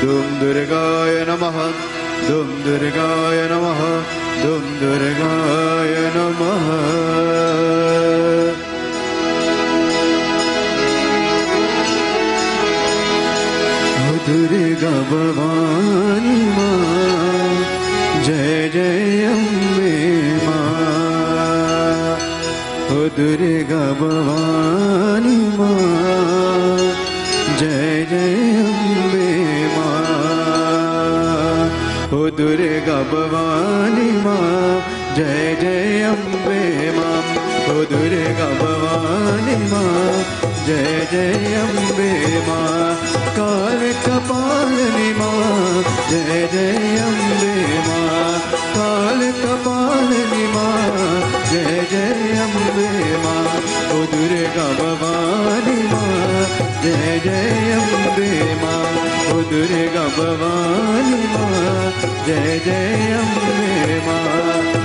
दुम दुर्गाय नमः दुम दुर्गाय नमः दुम दुर्गाय नमः दुर्गा भवानी माँ जय जय अम्बे माँ ओ दुर्गा भवानी माँ जय जय अम्बे माँ ओ दुर्गा भवानी माँ जय जय अम्बे माँ ओ दुर्गा भवानी माँ जय जय अम्बे माँ काल कपालिनी माँ जय जय अम्बे माँ काल कपालिनी माँ जय जय अम्बे माँ ओ दुर्गा भवानी माँ जय जय अम्बे माँ ओ दुर्गा भवानी माँ जय जय अम्बे माँ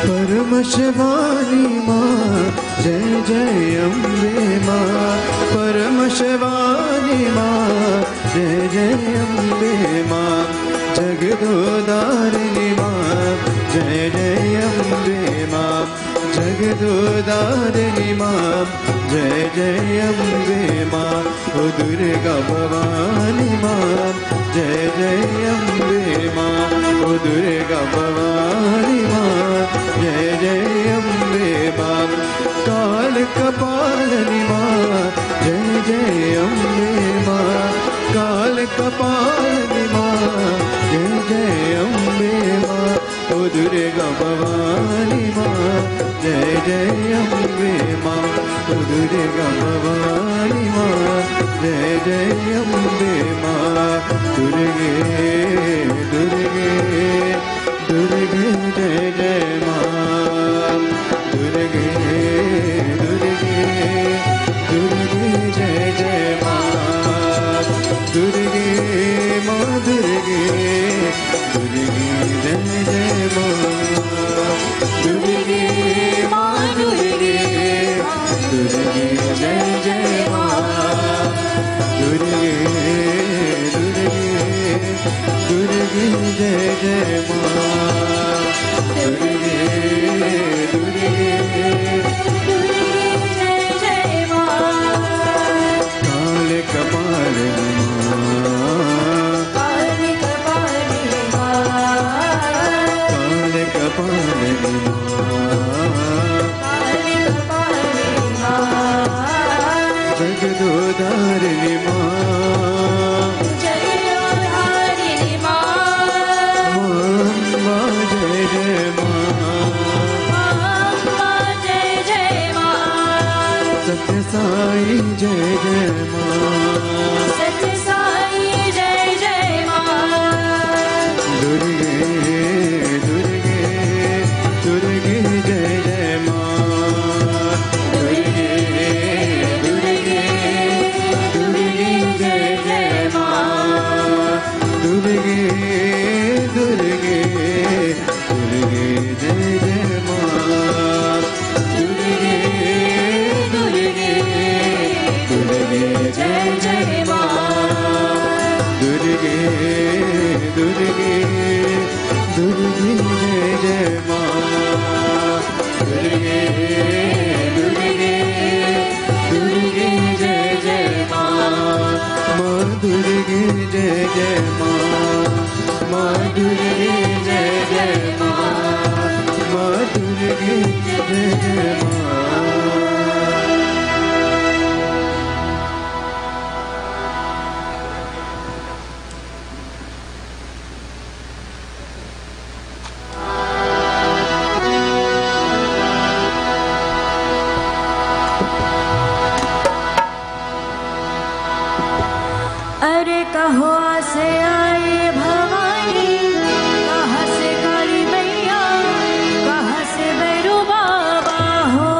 परम शिवानी माँ जय जय अम्बे माँ परम शिवानी माँ जय जय अम्बे माँ जगदोदारिणी माँ जय जय अम्बे माँ जगदोदारिणी माँ जय जय अम्बे माँ ओ दुर्गा भवानी माँ जय जय अम्बे माँ ओ दुर्गा भवानी माँ जय जय अम्बे माँ काल कपालिनी माँ जय जय अम्बे माँ काल कपालिनी माँ जय जय अम्बे माँ ओ दुर्गा भवानी माँ जय जय अम्बे माँ ओ दुर्गा भवानी माँ जय जय अम्बे माँ दुर्गे दुर्गे दुर्गे जय जय माँ दुर्गे दुर्गे दुर्गे जय जय माँ दुर्गे माँ दुर्गे दुर्गे जय जय माँ दुर्गे माँ दुर्गे दुर्गे जय जय माँ दुर्गे दुर्गे दुर्गे जय जय माँ दुर्गे दुर्गे दुर्गे जय जय माँ काल कपालिनी माँ काल कपालिनी माँ काल कपालिनी माँ काल कपालिनी माँ जगदोदारिणी माँ जगदोदारिणी माँ माँ जय जय माँ जय जय माँ सत्य साई जय जय माँ सत्य साई जय जय माँ दुर्गे दुर्गे दुर्गे जय जय माँ दुर्गे दुर्गे दुर्गे जय जय माँ दुर्गे दुर्गे दुर्गे जय जय माँ दुर्गे दुर्गे दुर्गे जय जय माँ दुर्गे दुर्गे दुर्गे जय जय माँ दुर्गे दुर्गे दुर्गे जय जय माँ माँ दुर्गे जय जय माँ माँ दुर्गे जय जय माँ माँ दुर्गे जय जय माँ अरे कहाँ से आई भवानी कहाँ से काली मैया कहाँ से भैरू बाबा हो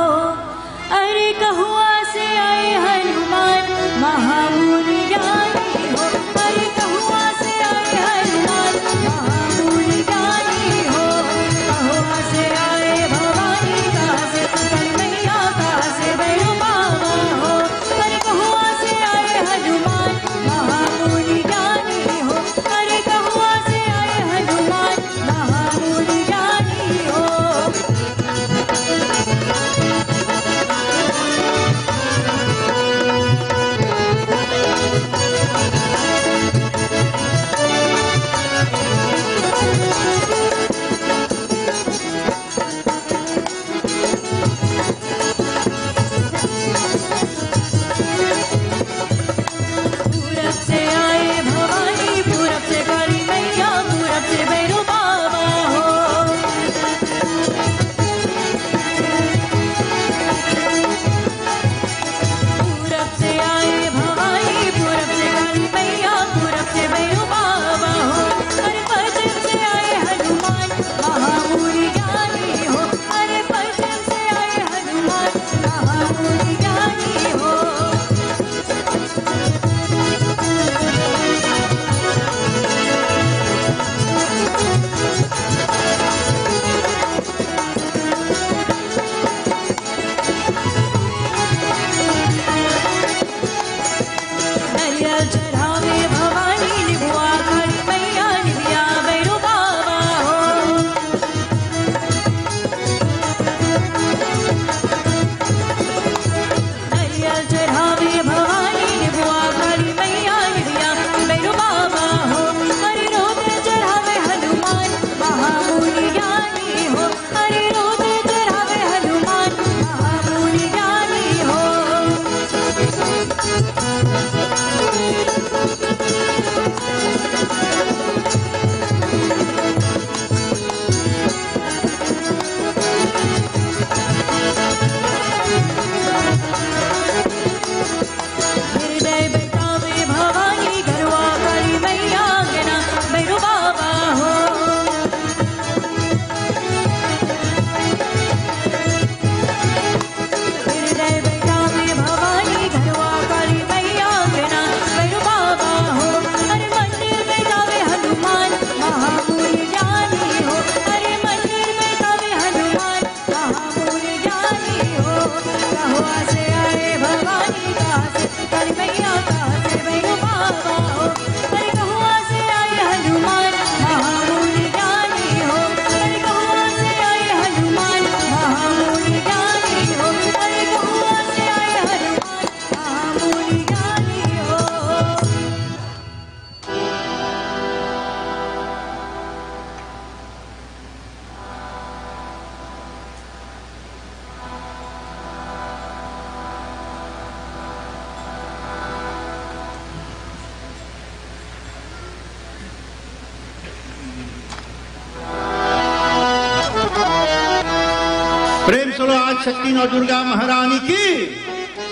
प्रेम सुनो आज शक्ति और दुर्गा महारानी की।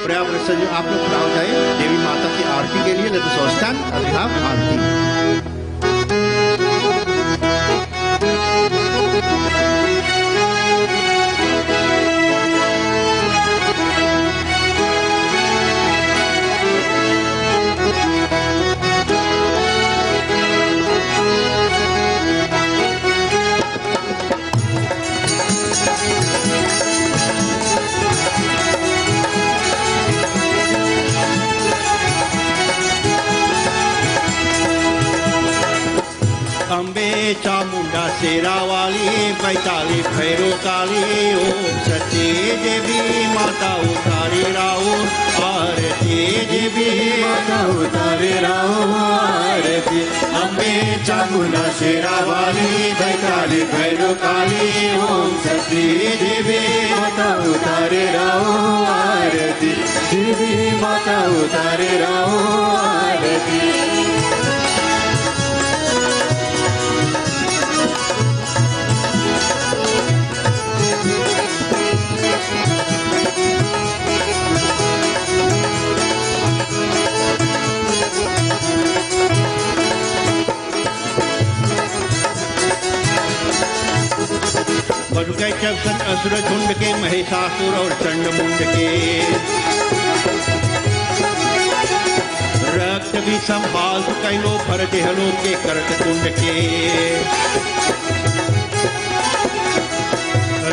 पर्यावरण से आप लोग खड़ा हो जाए देवी माता की आरती के लिए। Let us all stand as we have aarti. Ambe Chamunda Sherawali Baitali Bhairo काली ओम सती देवी माता उतारे राओ आरती देवी माता उतारे राओ आरती। अम्बे चामुंडा शेरा वाली बैताली भैरो काली ओम सती देवी माता उतारे राओ आरती। देवी माता उतारे राओ आरती। असुर झुंड के महिषासुर और चंडमुंड के रक्त भी संभाल कैलो भर देहलो के करत कुंड के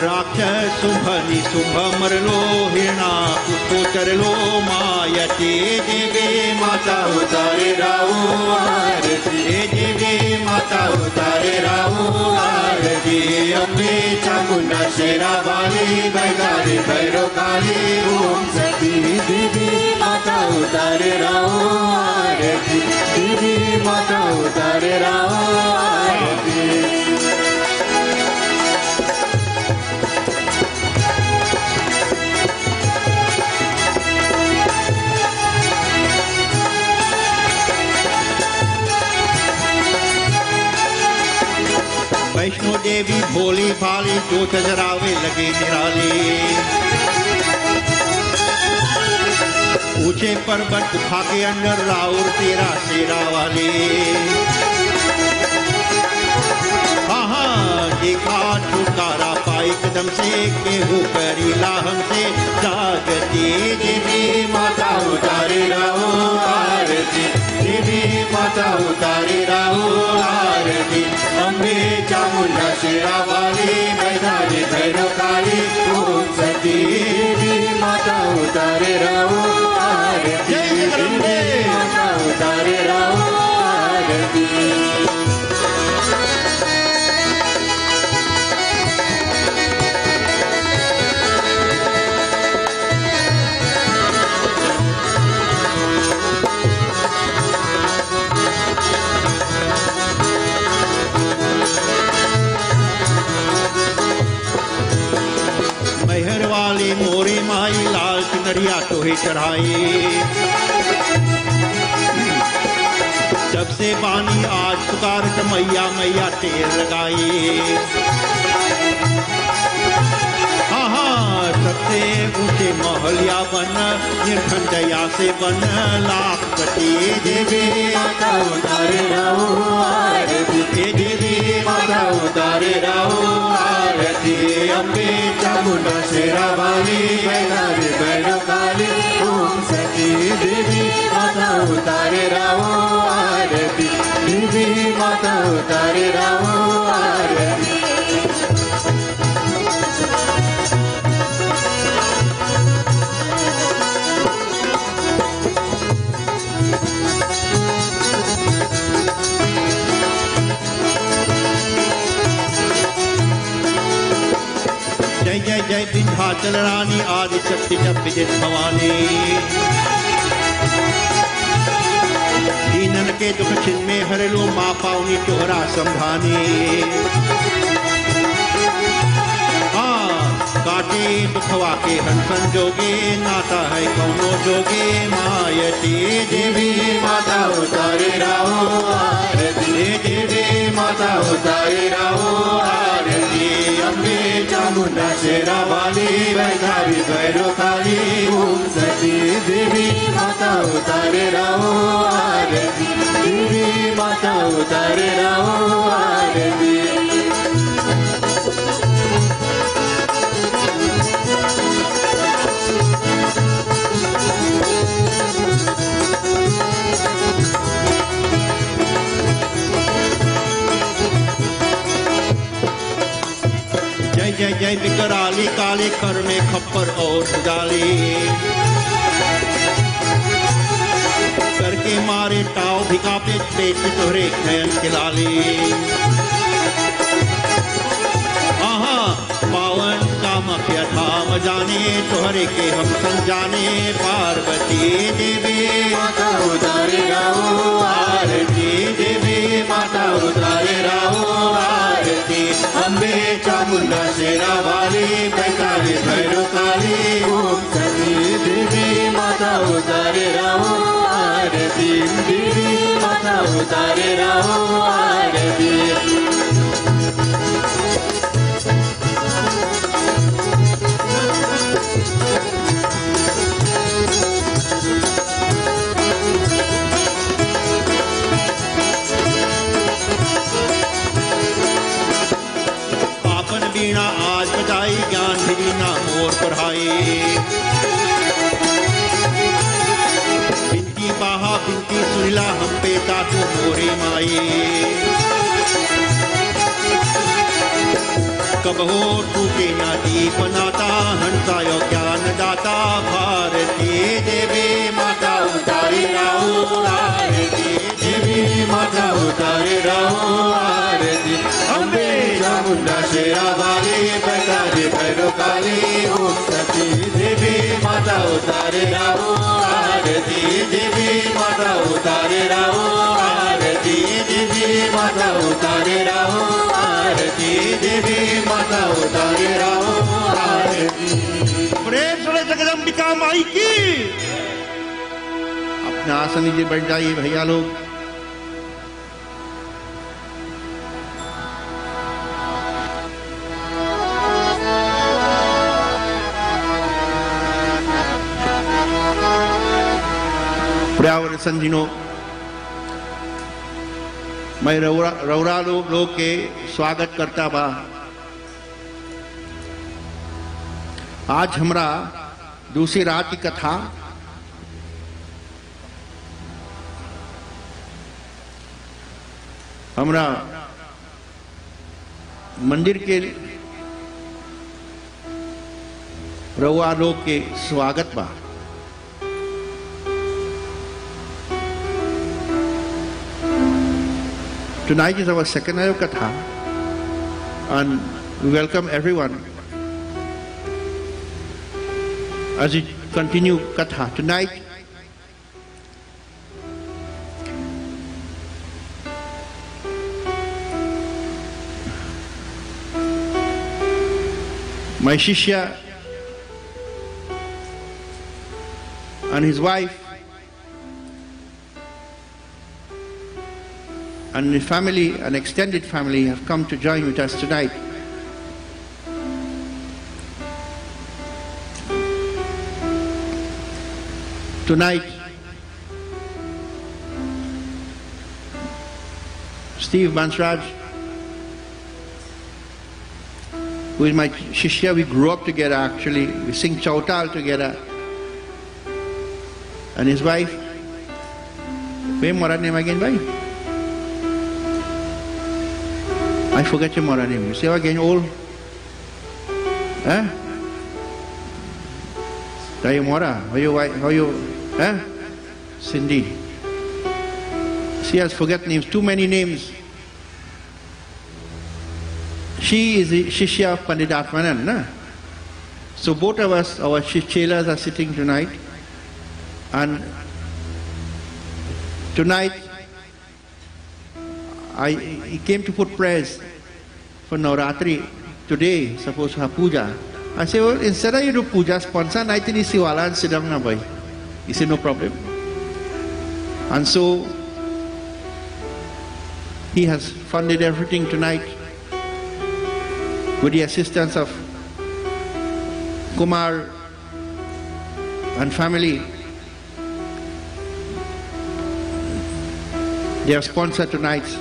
राक्षस शुभ निशुभ मरलो हिरणा उसको चरलो मायते देवी माता उतारे राओ आरती। देवी माता उतारे राओ आरती। अम्बे चामुंडा शेरा वाली बैताली भैरो काली ओम सती देवी माता उतारे राओ आरती। देवी माता उतारे राओ आरती। वैष्णो देवी भोली भाली जो चजरावे लगे निराली। ऊंचे पर्वत गुफा के अंदर राउर तेरा शेरा वाली। हाँ देखा छुटकारा पाई कदम से केहू करीला हमसे जागती देवी माता उतारे राओ आरती। देवी माता उतारे राओ आरती। अम्बे चामुंडा शेरा वाली बैताली भैरो काली ओम सती देवी माता उतारे राओ आरती। देवी माता उतारे राओ आरती। मोरे माई लाल चुनरिया तोहे चढ़ाई। जब से बानी आज पुकारत मैया मैया तेल लगाई। हाँ सबसे ऊंचे महलिया बन निर्खंडया से बन लाखपति देवी माता उतारे राओ आरती। देवी माता उतारे राओ आरती। अम्बे चामुंडा शेरा वाली बैताली भैरो काली ओम सती देवी माता उतारे राओ आरती। देवी माता उतारे राओ आरती। जय जय जय विंध्याचल रानी आदि शक्ति जब विदित भवानी। दीनन के दुख छिन में हर लो माँ पावनी तोहरा संभानी। काटे दुखवा के हंसन जोगे नाता है कौनो जोगे मायती देवी माता उतारे राओ आरती। देवी माता उतारे राओ आरती। अम्बे चामुंडा शेरा वाली बैठारी भैरो काली ओम सती देवी माता उतारे रहो आरती देवी माता उतारे रहो आरती जय जय विकराली काले कर में खप्पर और उजाली करके मारे टाव भिका पे पेट में तोहरे खैन खिलाली आहा पावन कामख्या धाम जाने तोहरे के हम संजाने पार्वती देवी माता उतारे रहो आरती देवी माता उतारे रहो आरती अम्बे चामुंडा शेरा वाली बैठारी भैरो काली ओम सती देवी माता उतारे रहो आरती देवी माता उतारे रहो आरती वीणा आज बजाई ज्ञान वीणा मोर पढ़ाई बिनती बाहा बिनती सुनिला हम पे तातु मोरे माई कबहो टूटे ना दीप नाता हंसायो ज्ञान दाता भारती देवी माता उतारे रहो आरती देवी माता उतारे रहो आरती अम्बे चामुंडा शेरा वाली बैठारी भैरो काली ओम सती देवी माता उतारे रहो आरती देवी माता उतारे रहो आरती देवी माता उतारे रहो आरती देवी माता उतारे रहो आरती प्रेम से जगदम्बिका माई की अपने आसन नीचे बैठ जाइए भैया लोग पर्यावरण संजीनो मैं रौरा लोग के स्वागत करता बा आज हमरा दूसरी रात की कथा हमरा मंदिर के रौरा लोग के स्वागत बा Tonight is our second night of Katha and we welcome everyone as we continue Katha. Tonight my Shishya and his wife and the family, an extended family, have come to join with us tonight. Tonight, Steve Bansraj, who is my Shishya, we grew up together actually, we sing Chautal together, and his wife, what's your name again, bhai? I forget your mother name. You say again, old? Huh? Tell your mother. How you? Huh? Cindy. She has forget names. Too many names. She is the Shishya of Pandit Atmanand, na? So both of us, our Chelas are sitting tonight, and tonight he came to put prayers for Navratri. Today, supposed to have puja. I said, well, instead of you do puja, sponsor night in Siwala and sit down na boy. He said, no problem. And so he has funded everything tonight. with the assistance of Kumar and family. They have sponsored tonight's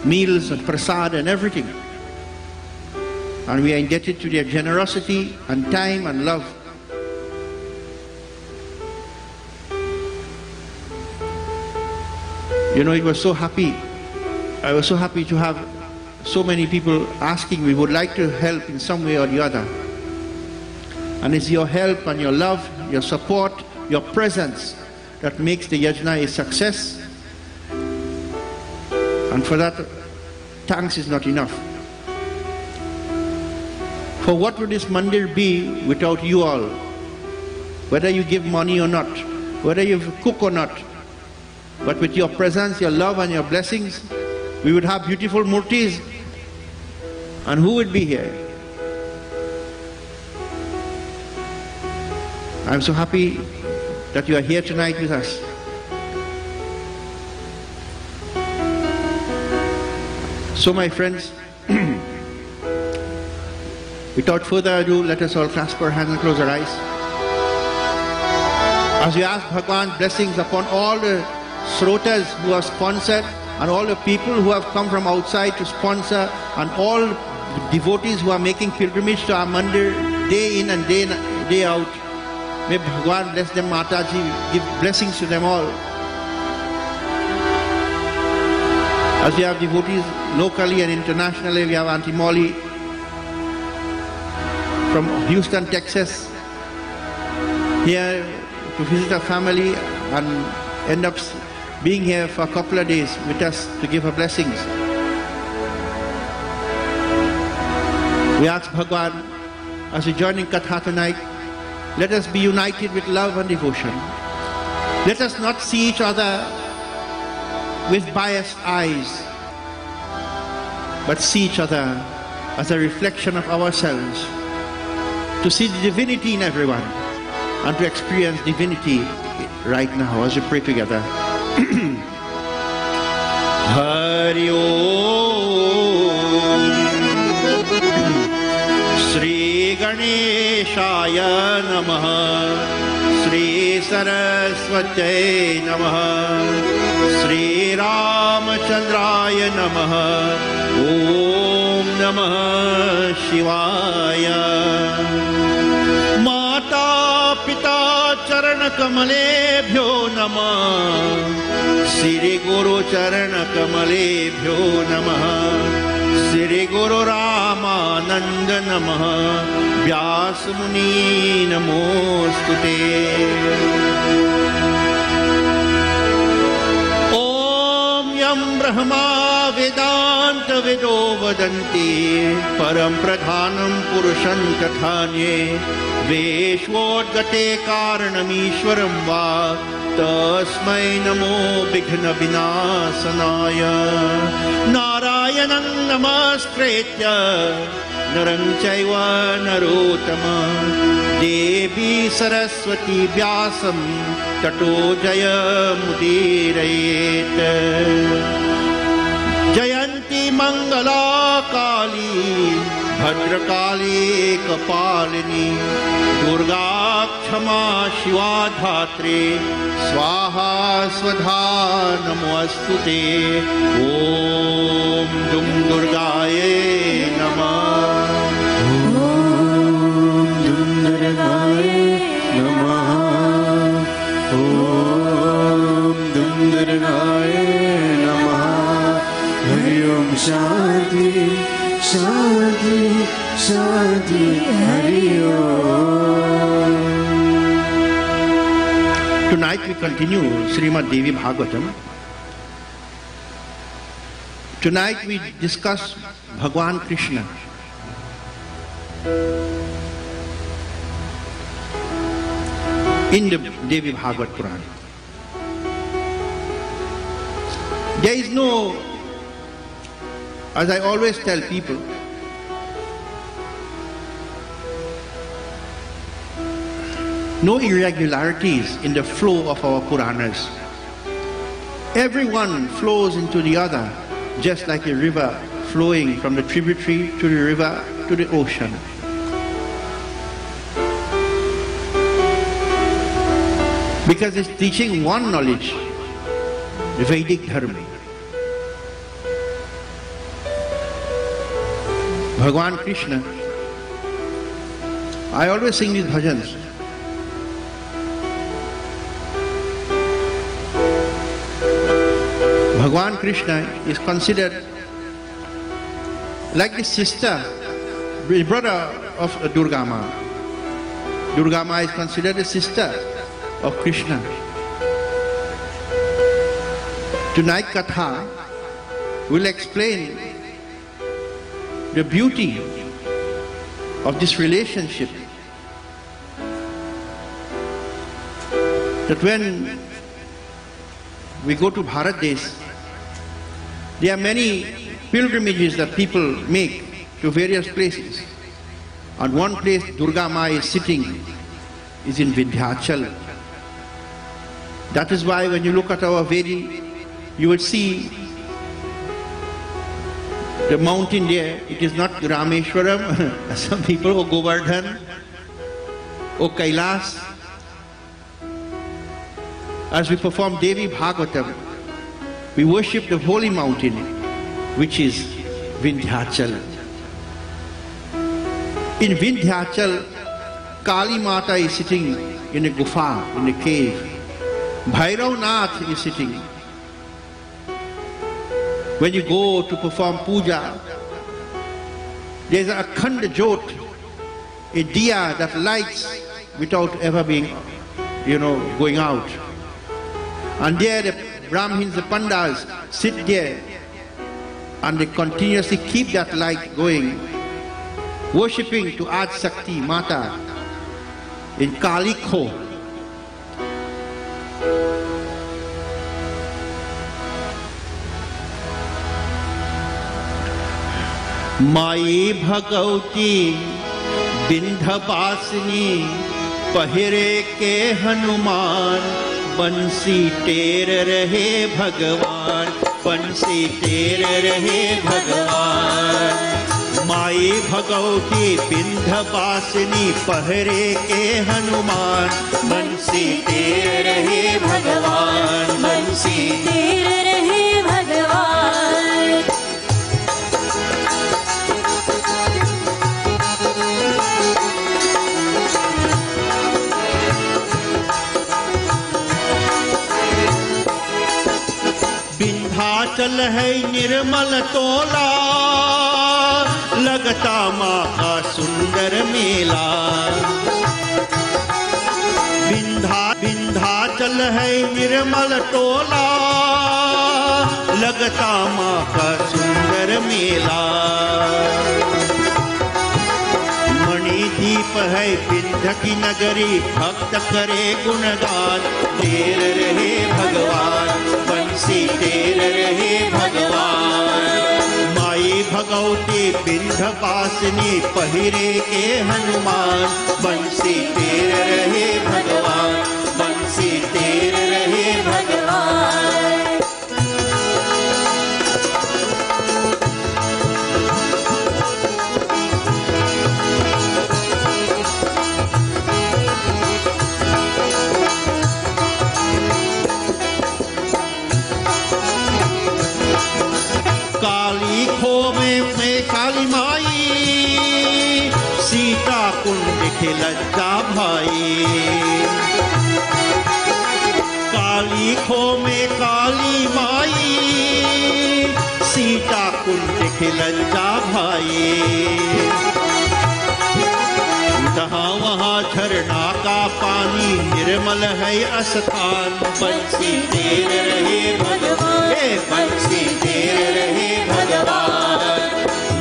meals and prasad and everything. And we are indebted to their generosity and time and love. You know, it was so happy. I was so happy to have so many people asking me, would like to help in some way or the other. And it's your help and your love, your support, your presence that makes the yajna a success. And for that, thanks is not enough. For what would this mandir be without you all? Whether you give money or not, whether you cook or not, but with your presence, your love and your blessings, we would have beautiful murtis. And who would be here? I'm so happy that you are here tonight with us. So my friends, without further ado, let us all clasp our hands and close our eyes. As we ask Bhagwan's blessings upon all the Srotas who have sponsored and all the people who have come from outside to sponsor and all devotees who are making pilgrimage to our mandir day in and day out. May Bhagwan bless them, Mataji, give blessings to them all. As we have devotees locally and internationally, we have Auntie Molly from Houston, Texas, here to visit her family and end up being here for a couple of days with us to give her blessings. We ask Bhagwan, as we join in Katha tonight, let us be united with love and devotion. Let us not see each other with biased eyes, but see each other as a reflection of ourselves, to see the divinity in everyone and to experience divinity right now as we pray together. Hari Om Shri Ganeshaya Namaha Shri Saraswate Namaha Shri Ramachandraya Namaha Om Namah Shivaya Mata Pita Charan Kamalebhyo Namah Shri Guru Charan Kamalebhyo Namah Shri Guru Ramananda Namah Vyas Muni Namostute Om Yam Brahma Vedanta Vedo Vadanti Param Pradhanam Purusham Tathanye Veshvodgate Karanam Ishwaram Va Tasmai Namo Vighna Vinasanaya Narayanam Namaskretya Naram Chaiva Narottama Devi Saraswati Vyasam Tato Jaya Mudirayet Jayanti Mangala Kali Bhadrakali Kapalini Durga Kshama Shiva Dhatre Swaha Swadha Namostute Om Dum Durgaye Namah Om Dum Durgaye Namah Om Dum Durgaye Namah Hari Om Shanti Shanti, Shanti, Hari Om. Tonight we continue Srimad Devi Bhagavatam. Tonight we discuss Bhagwan Krishna. In the Devi Bhagavat Purana. There is no, as I always tell people, no irregularities in the flow of our Puranas. Everyone flows into the other, just like a river flowing from the tributary to the river to the ocean. Because it's teaching one knowledge, the Vedic Dharma. Bhagwan Krishna, I always sing these bhajans. Bhagwan Krishna is considered like the sister, the brother of Durga Ma. Durga Ma is considered the sister of Krishna. Tonight Katha will explain the beauty of this relationship. That when we go to Bharat Desh, there are many pilgrimages that people make to various places. And one place Durga Ma is sitting is in Vindhyachal. That is why when you look at our Vedi, you will see the mountain there. It is not Rameshwaram, some people, or Govardhan, or Kailas. As we perform Devi Bhagavatam, we worship the holy mountain, which is Vindhyachal. In Vindhyachal, Kali Mata is sitting in a gufa, in a cave. Bhairav Nath is sitting. When you go to perform puja, there's a Akhand Jot, a diya that lights without ever being, going out. And there the Brahmins, the Pandas sit there and they continuously keep that light going, worshipping to Adi Shakti Mata in Kali Kho. Mai Bhagavati Vindhyavasini Pahire ke Hanuman बंसी टेर रहे भगवान, बंसी टेर रहे भगवान। माई भगवती विंध्यवासिनी पहरे के हनुमान, बंसी टेर रहे भगवान, बंसी टेर रहे भगवान। चल है निर्मल तोला, लगता माँ का सुंदर मेला। विंध्याचल है निर्मल तोला, लगता माँ का सुंदर मेला। मणिदीप है विंध्य की नगरी, भक्त करे गुणगान। टेर रहे भगवान, बंसी टेर रहे भगवान। माई भगवती विंध्यवासिनी पहिरे के हनुमान, बंसी टेर रहे भगवान, बंसी टेर रहे भगवान। काली खो में काली माई, सीता कुंड के लज्जा भाई। काली खो में काली माई, सीता कुंड के लज्जा भाई। जहाँ वहाँ झरना का पानी, निर्मल है स्थान। बंसी टेर रहे भगवान, बंसी टेर रहे भगवान।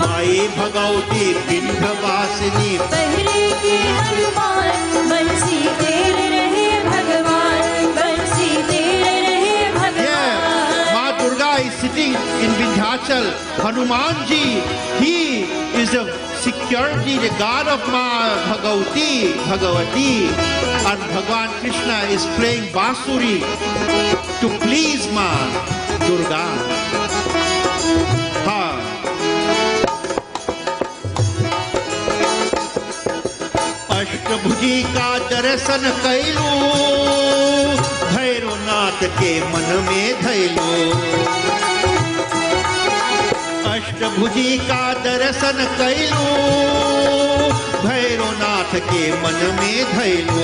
माई भगवती विंध्यवासिनी पहरे के हनुमान, बंसी टेर रहे भगवान, बंसी टेर रहे भगवान। माँ Durga is sitting in Vindhyachal. Hanuman ji, he is the security, the god of Ma Bhagavati, and Bhagwan Krishna is playing Basuri to please Ma Durga. Ha. Ashtabhuji का दर्शन कैलू, भैरवनाथ के मन में धैलू। अष्टभुजी का दर्शन कैलू, भैरवनाथ के मन में धैलू।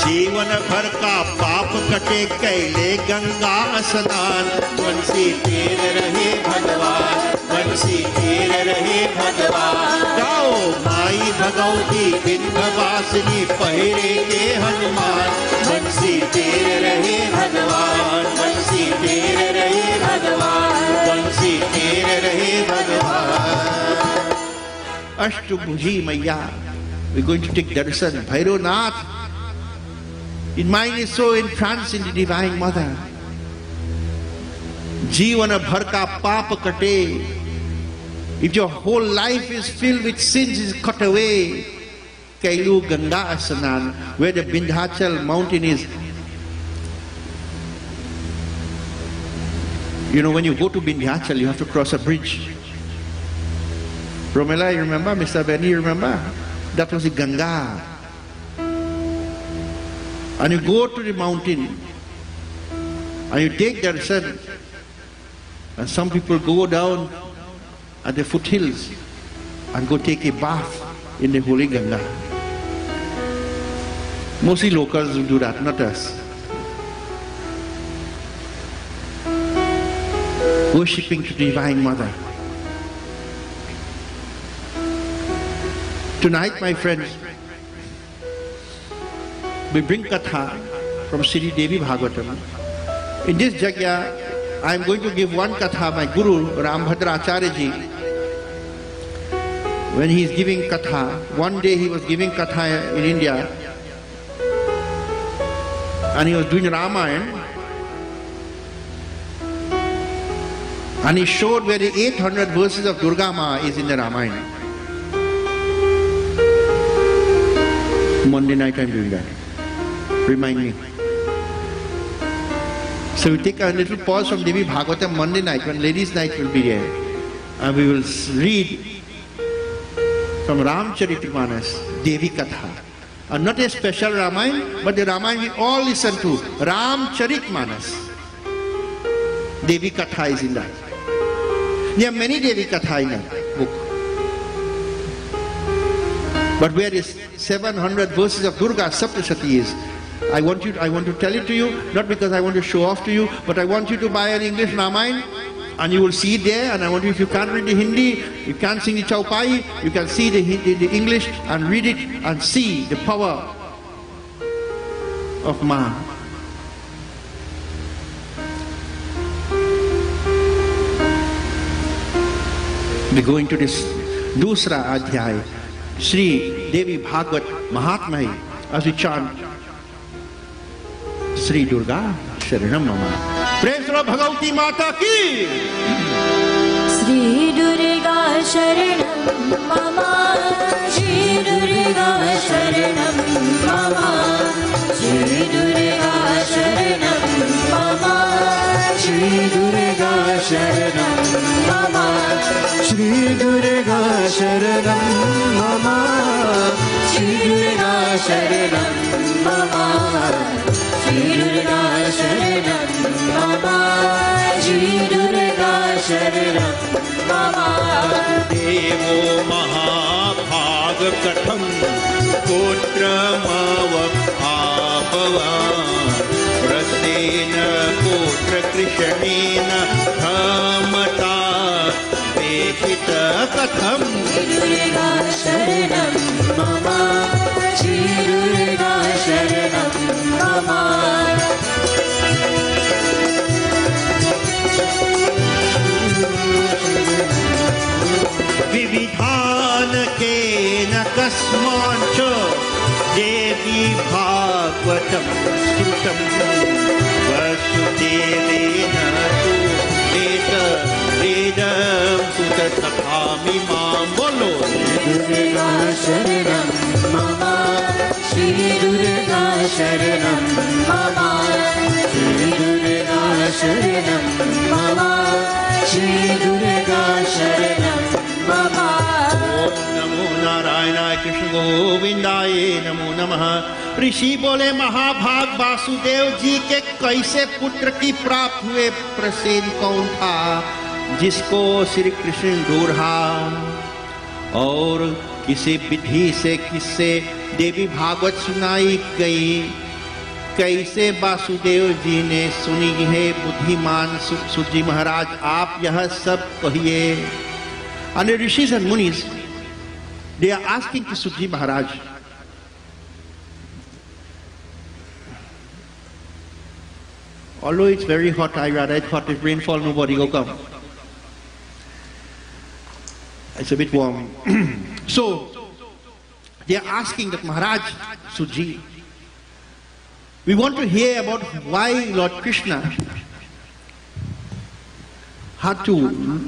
जीवन भर का पाप कटे कैले गंगा स्नान, बंसी तेर रहे भगवान, बंसी तेर रहे भगवान। गाओ माई भगवती विंध्यवासिनी पहरे के हनुमान, बंसी तेर रहे भगवान, बंसी तेर रहे भगवान, बंसी तेर रहे भगवान। अष्टभुजी मैया, we're going to take darshan. Bhairanath, his mind is so entranced in the Divine Mother. जीवन भर का पाप कटे. If your whole life is filled with sins, is cut away. Kailu Ganga Asanan, where the Vindhyachal mountain is. You know, when you go to Vindhyachal, you have to cross a bridge. Romela, you remember? Mr. Benny, you remember? That was the Ganga. And you go to the mountain and you take darshan, and some people go down at the foothills and go take a bath in the holy Ganga. Mostly locals will do that, not us. Worshipping to the Divine Mother. Tonight, my friends, we bring Katha from Sri Devi Bhagavatam. In this Jagya, I am going to give one Katha, my Guru, Rambhadra Acharya Ji. When he is giving Katha, one day he was giving Katha in India, and he was doing Ramayana, and he showed where the 800 verses of Durga Ma is in the Ramayana. Monday night I am doing that. Remind me. So we take a little pause from Devi Bhagavatam Monday night, when ladies' night will be there, and we will read from Ramcharitmanas, Devi Katha. And not a special Ramayana, but the Ramayana we all listen to, Ramcharitmanas. Devi Katha is in that. There are many Devi Katha in that book. But where is 700 verses of Durga Saptasati is, I want to tell it to you, not because I want to show off to you, but I want you to buy an English Ramayana, and you will see it there. And I want you, if you can't read the Hindi, you can't sing the Chaupai, you can see the English and read it and see the power of Ma. We go into this Dusra Adhyay, Sri Devi Bhagavat Mahatmai, as we chant Sri Durga Sharanam Mama. Praise Lord Bhagavati Mata ki! Sri Durga Sharanam Mama, Sri Durga Sharanam Mama, Sri Durga Sharanam Mama, Sri Durga Sharanam Mama, Shri Durga Sharanam Mama, Shri Durga Sharanam Mama, Shri Durga Sharanam Mama, Shri Durga Sharanam Mama. Devo Mahabhag Katham Putramavabhavan Prasena Putra Krishnena Dhamata Veshita Katham. Shri Durga Sharanam Mama, Shri Durga Sharanam Mama. Vividhan kena kasmancha Devi Bhagavatam Srutam Vasudevena tu Veda Vedam Sutathami Mam. Bolo Durga Sharanam Mama, Shri Durga Sharanam Mama, Shri Durga Sharanam Mama, Shri Durga Sharanam Mama. नमो नारायणाय कृष्ण गोविंदाय नमो नमः। ऋषि बोले महाभाग वासुदेव जी के कैसे पुत्र की प्राप्त हुए, प्रसेन कौन था जिसको श्री कृष्ण ढूंढा, और किसी विधि से किससे देवी भागवत सुनाई गई, कैसे वासुदेव जी ने सुनी है बुद्धिमान सुत जी महाराज, आप यह सब कहिए। And the rishis and munis, they are asking to Sutji Maharaj, although it's very hot, I rather thought if rainfall nobody will come. It's a bit warm. So they are asking that Maharaj, Sutji, we want to hear about why Lord Krishna had to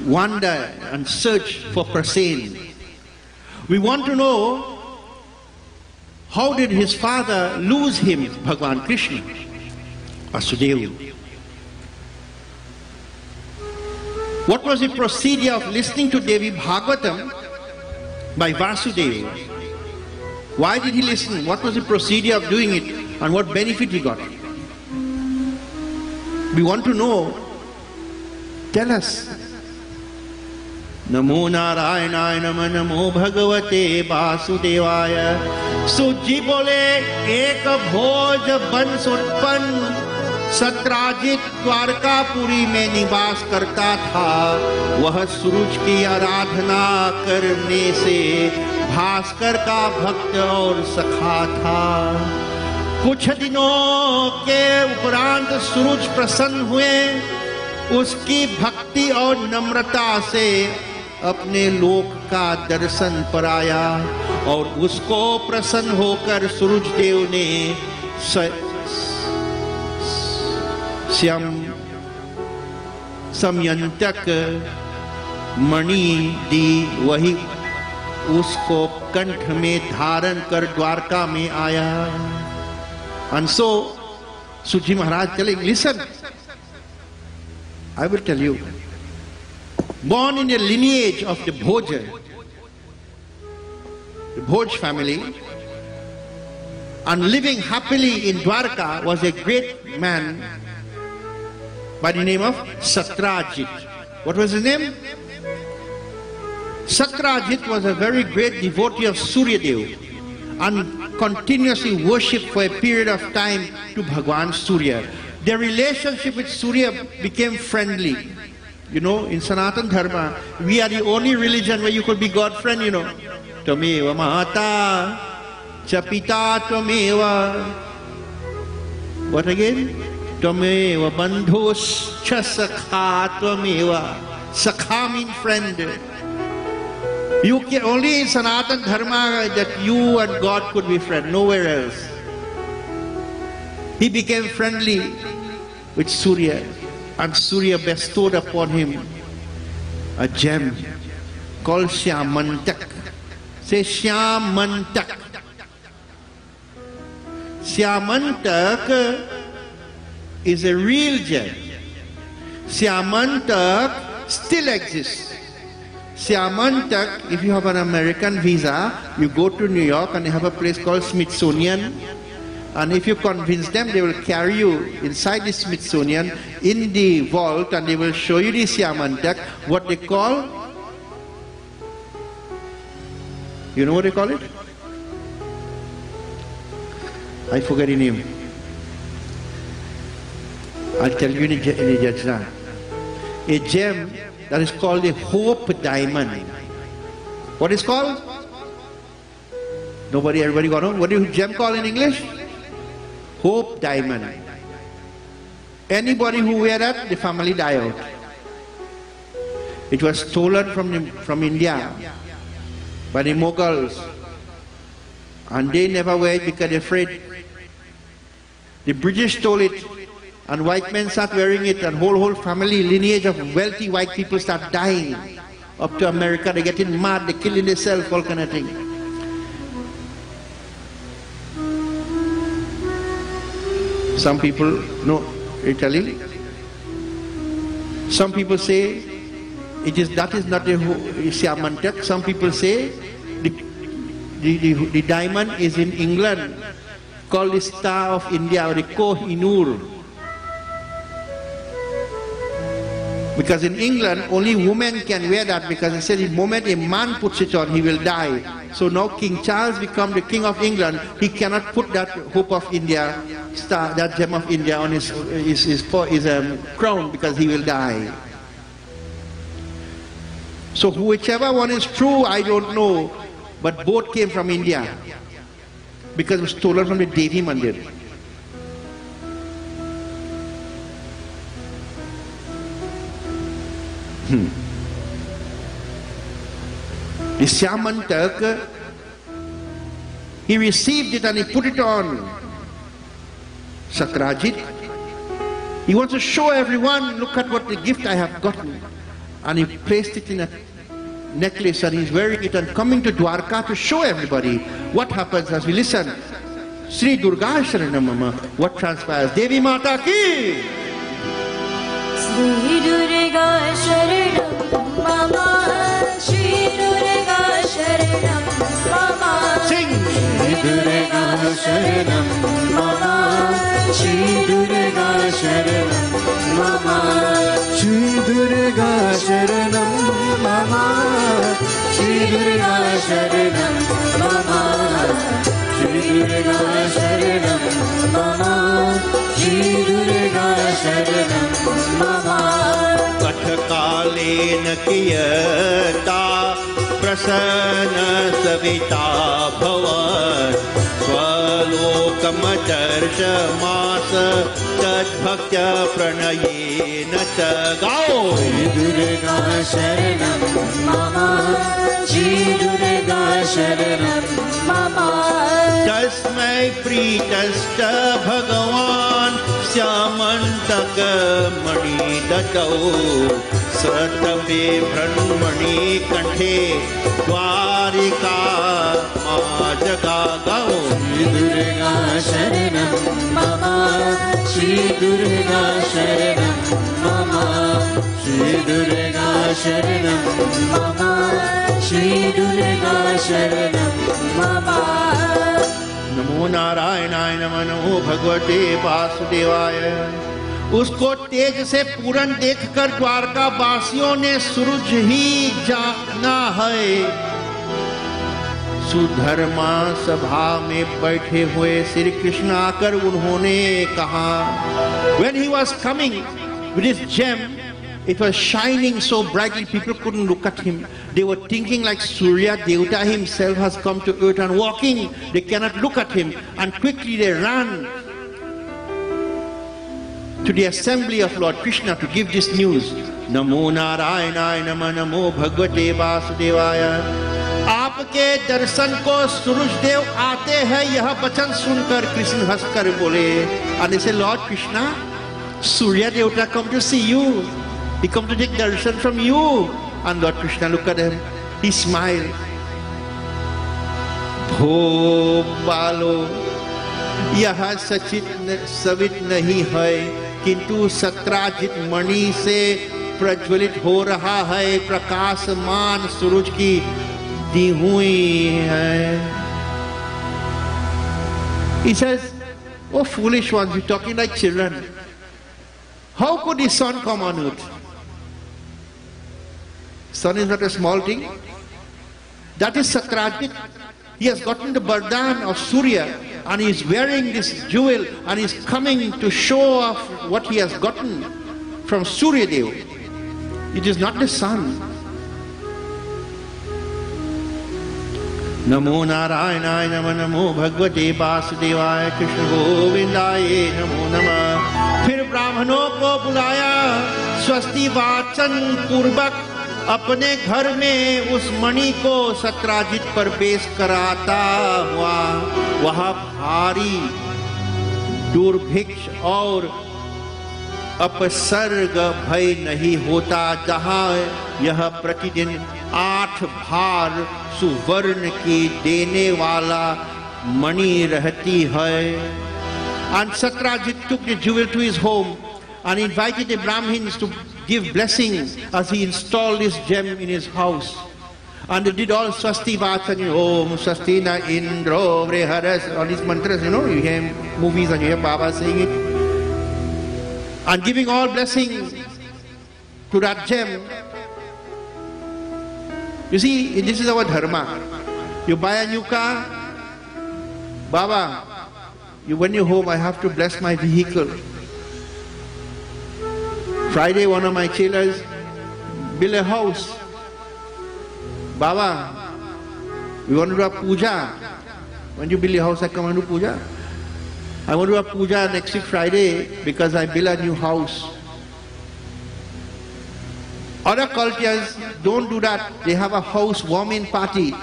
wander and search for Prasen. We want to know how did his father lose him, Bhagavan Krishna, Vasudeva. What was the procedure of listening to Devi Bhagavatam by Vasudeva? Why did he listen? What was the procedure of doing it, and what benefit he got? We want to know. Tell us. Namo Narayanaaya Nama Namo Bhagavate Vasudevaya. Sutji bole ek bhoj bans utpann Satrajit Dwarkapuri में निवास करता था। वह सूरज की आराधना करने से भास्कर का भक्त और सखा था। कुछ दिनों के उपरांत सूरज प्रसन्न हुए, उसकी भक्ति और नम्रता से अपने लोक का दर्शन पाया, और उसको प्रसन्न होकर सूरज देव ने समयंतक मणि दी, वही उसको कंठ में धारण कर द्वारका में आया। And so Sutji Maharaj telling, listen, I will tell you, born in the lineage of the Bhoja, the Bhoj family, and living happily in Dwarka was a great man by the name of Satrajit. What was his name? Satrajit was a very great devotee of Suryadev and continuously worshipped for a period of time to Bhagwan Surya. Their relationship with Surya became friendly. You know, in Sanatan Dharma, we are the only religion where you could be God friend, you know. Tameva Mahata, Chapita Tameva. What again? Tameva Bandhus Chasakha Tameva. Sakha means friend. You can, only in Sanatan Dharma that you and God could be friends, nowhere else. He became friendly with Surya, and Surya bestowed upon him a gem called Shyamantak. Say Shyamantak. Shyamantak is a real gem. Shyamantak still exists. Shyamantak, if you have an American visa, you go to New York and they have a place called Smithsonian. And if you convince them, they will carry you inside the Smithsonian in the vault, and they will show you the Shyamantak, what they call, you know what they call it? I forget the name. I'll tell you in the Jajna. A gem that is called the Hope Diamond. What is called? Nobody, everybody got on? What is gem called in English? Hope Diamond. Anybody who wear that, the family die out. It was stolen from India by the Mughals, and they never wear it because they're afraid. The British stole it, and white men start wearing it, and whole family lineage of wealthy white people start dying. Up to America, they getting mad, they killing themselves, all kind of thing. Some people, no, Italy. Some people say that is not a Shyamantak. Some people say the diamond is in England, called the Star of India or the Koh-i-Noor. Because in England, only women can wear that, because they said the moment a man puts it on, he will die. So now King Charles become the King of England. He cannot put that hope of India, star, that gem of India on his crown, because he will die. So whichever one is true, I don't know. But both came from India, because it was stolen from the Devi Mandir. The Syamantak, he received it and he put it on Satrajit. He wants to show everyone, look at what the gift I have gotten. And he placed it in a necklace and he's wearing it and coming to Dwarka to show everybody. What happens as we listen? Sri Durga Sharanam Mama. What transpires? Devi Mata ki! Sri Durga Sharanam Mama, Sri Durga Sharanam Mama, Sing! Sri Durga Sharanam Mama, Sri Durga Sharanam Mama, Shri Durga Sharanam Mama, Shri Durga Sharanam Mama, Shri Durga Sharanam Mama, Shri Durga Sharanam Mama. कठकालेन कियता प्रसन्न सविता भवत् स्वलोकमदर्शमास तद्भक्त्या प्रणयेन च गाओ Shri Durga Sharanam Mama, Shri Durga Sharanam Mama. तस्मै प्रीतश्च भगवान् श्यामन्तक मणि दतौ सतवे ब्रह्मणि कंठे द्वारिका मा जगागौ Shri Durga Sharanam Mama, Shri Durga Sharanam Mama, Shri Durga Sharanam Mama, Shri Durga Sharanam Mama. नमो नारायणाय नमो नमो भगवते वासुदेवाय। उसको तेज से पूर्ण देखकर द्वारका वासियों ने सूरज ही जाना है। सुधर्मा सभा में बैठे हुए श्री कृष्ण आकर उन्होंने कहा, when he was coming with his gem, it was shining so brightly people couldn't look at him. They were thinking like Surya Devata himself has come to earth and walking. They cannot look at him, and quickly they ran to the assembly of Lord Krishna to give this news. Namo Narayanaaya Namo Namo Bhagavate Vasudevaya. आपके दर्शन को सूरज देव आते हैं, यह वचन सुनकर कृष्ण हंसकर बोले, and they say, Lord Krishna, Surya Devata come to see you. He come to take darshan from you. And Lord Krishna look at him. He smiled. Bho balo, यह सचित सवित नहीं है, किंतु सत्राजित मणि से प्रज्वलित हो रहा है, प्रकाशमान सूरज की दी हुई है. He says, oh foolish ones, you're talking like children. How could the sun come on earth? Sun is not a small thing. That is Satrajit. He has gotten the Bardhan of Surya and he is wearing this jewel and he is coming to show off what he has gotten from Surya Dev. It is not the sun. Namo Narayanaaya Namo Namo Bhagavate Vasudevaya Krishna Govindaye Namo Namah. फिर ब्राह्मणों को बुलाया, स्वस्ति वाचन पूर्वक अपने घर में उस मणि को सत्राजित पर पेश कराता हुआ वहां भारी दुर्भिक्ष और अपसर्ग भय नहीं होता, जहां यह प्रतिदिन 8 भार सुवर्ण की देने वाला मणि रहती है. And Satrajit took the jewel to his home and invited the Brahmins to give blessing as he installed this gem in his house. And they did all swasti vachani, Om Swastina Indro Vreharas, all these mantras, you know, you hear movies and you hear Baba saying it. And giving all blessings to that gem. You see, this is our dharma. You buy a new car, Baba, when you're home, I have to bless my vehicle. Friday, one of my chelas built a house. Baba, we want to do a puja. When you build a house, I come and do puja. I want to do a puja next week Friday because I built a new house. Other cultures don't do that. They have a house warming party.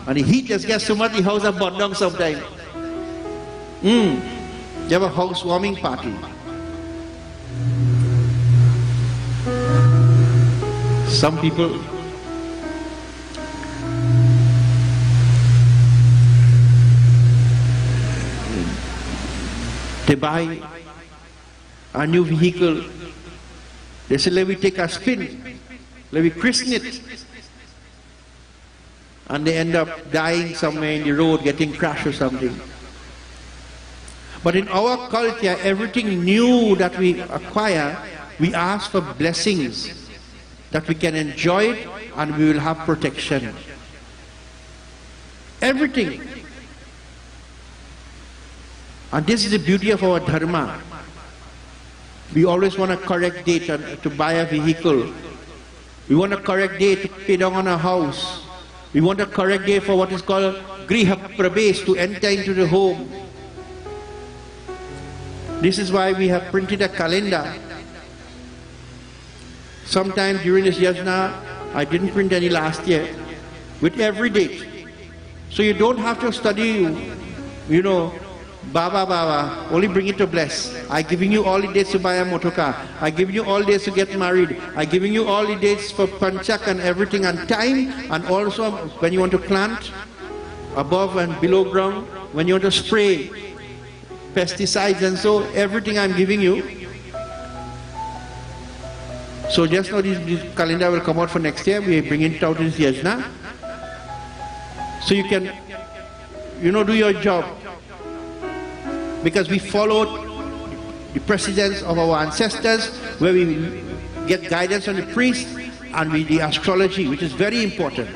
And the heat just gets so much, the house is burnt down sometimes. They have a house warming party. Some people they buy a new vehicle. They say, let me take a spin, let me christen it. And they end up dying somewhere in the road, getting crashed or something. But in our culture, everything new that we acquire, we ask for blessings, that we can enjoy it and we will have protection. Everything. And this is the beauty of our dharma. We always want a correct date to buy a vehicle. We want a correct date to pay down on a house. We want a correct day for what is called Griha Pravesh, to enter into the home. This is why we have printed a calendar. Sometime during this yajna, I didn't print any last year, with every date. So you don't have to study, you know, Baba, only bring it to bless. I'm giving you all the dates to buy a motor car. I'm giving you all the dates to get married. I'm giving you all the dates for panchak and everything and time. And also when you want to plant above and below ground, when you want to spray pesticides and so, everything I'm giving you. So just now this calendar will come out for next year. We bring it out in this yajna. So you can, you know, do your job. Because we followed the precedents of our ancestors, where we get guidance from the priest and with the astrology, which is very important.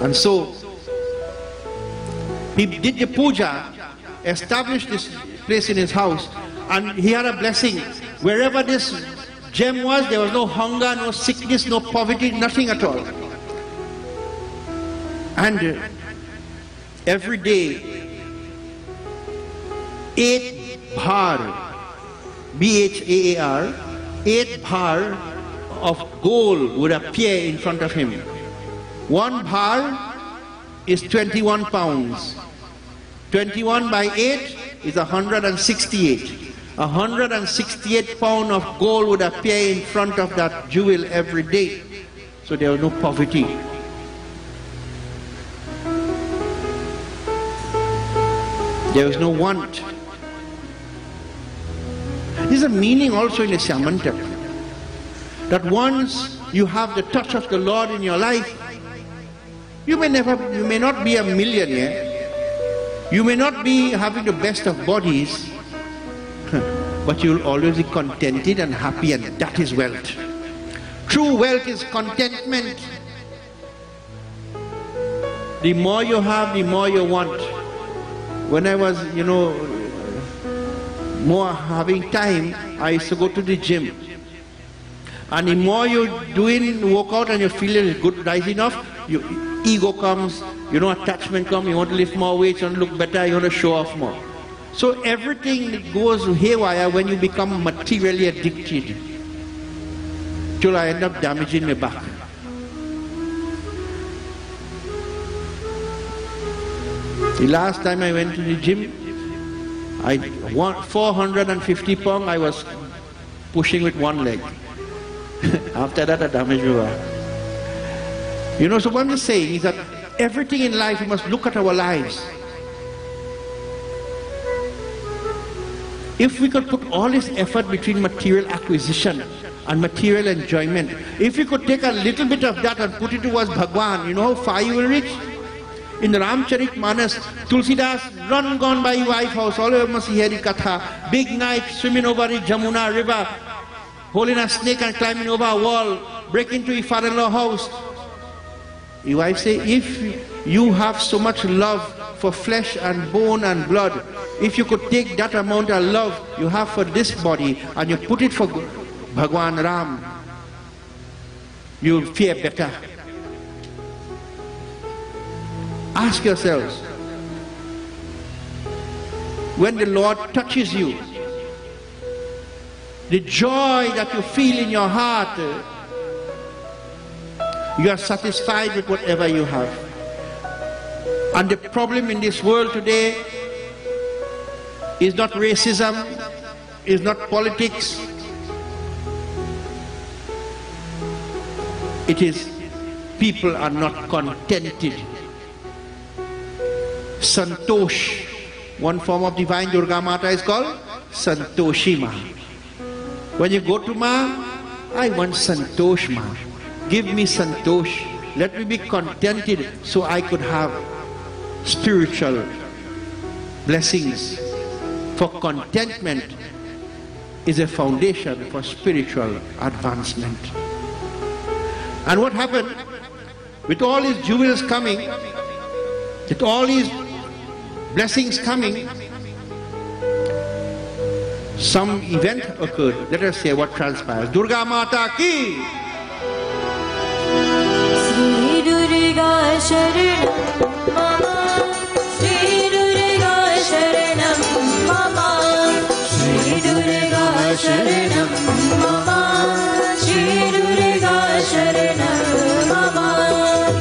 And so he did the puja, established this place in his house, and he had a blessing. Wherever this gem was, there was no hunger, no sickness, no poverty, nothing at all. And every day, 8 bhar, B-H-A-A-R, 8 bhar of gold would appear in front of him. 1 bhar is 21 pounds. 21 by 8 is 168. 168 pounds of gold would appear in front of that jewel every day. So there was no poverty. There was no want. There's a meaning also in the Samantak, that once you have the touch of the Lord in your life, you may not be a millionaire, you may not be having the best of bodies, but you'll always be contented and happy, and that is wealth. True wealth is contentment. The more you have, the more you want. When I was, you know, more having time, I used to go to the gym. And the more you're doing workout and you feel it's good, right enough, your ego comes, you know, attachment comes, you want to lift more weights, you want to look better, you want to show off more. So everything goes haywire when you become materially addicted, till I end up damaging my back. The last time I went to the gym, 450 pounds I was pushing with one leg. After that I damaged my back. You know, so what I'm just saying is that everything in life, we must look at our lives. If we could put all this effort between material acquisition and material enjoyment. If you could take a little bit of that and put it towards Bhagwan, you know how far you will reach? In the Ramcharitmanas, Tulsidas run gone by his wife house, all over must hear the katha. Big night, swimming over the Jamuna river, holding a snake and climbing over a wall, break into his father-in-law house. His wife say, if you have so much love for flesh and bone and blood, if you could take that amount of love you have for this body and you put it for Bhagwan Ram, you'll fare better. Ask yourselves, when the Lord touches you, the joy that you feel in your heart, you are satisfied with whatever you have. And the problem in this world today is not racism, is not politics. It is people are not contented. Santosh, one form of divine Durga Mata is called Santoshi Ma. When you go to Ma, I want Santosh Ma. Give me Santosh. Let me be contented so I could have spiritual blessings. For contentment is a foundation for spiritual advancement. And what happened? With all these jewels coming, with all these blessings coming, some event occurred. Let us say what transpires. Durga Mata ki! Sri Durga Sharanam Mama, Sri Durga Sharanam Mama, Sri Durga Sharanam Mama, Sri Durga Sharanam Mama,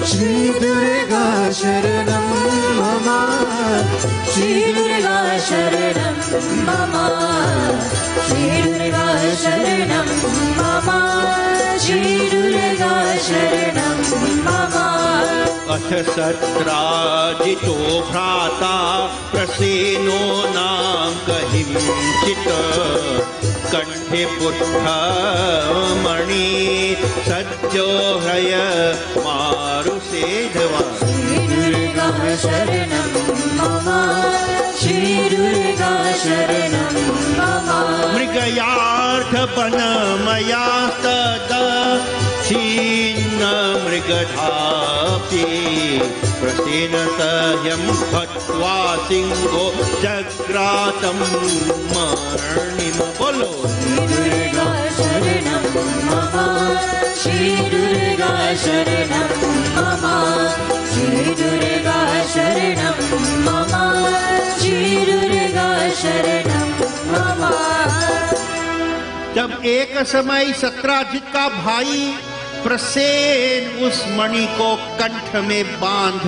Shri Durga Sharanam Mama, Shri Durga Sharanam Mama, Shri Durga Sharanam Mama, Shri Durga Sharanam Mama. अथ सत्राजितो भ्राता प्रसेनो नाम कहिंचित् कंठे पुट्ठ मणि सज्जो हृय मारुसेधवा. Shri Durga Sharanam Mama, Shri Durga Sharanam Mama. मृगयार्थ बनमयास्तदा छीन्न मृगधापि Prasen सह्यं हत्वा सिंहो जग्रातं मरणिम. बोलो Shri Durga Sharanam Mama, Shri Durga Sharanam Mama, Shri Durga Sharanam Mama, Shri Durga Sharanam Mama. जब एक समय सत्राजित का भाई प्रसेन उस मणि को कंठ में बांध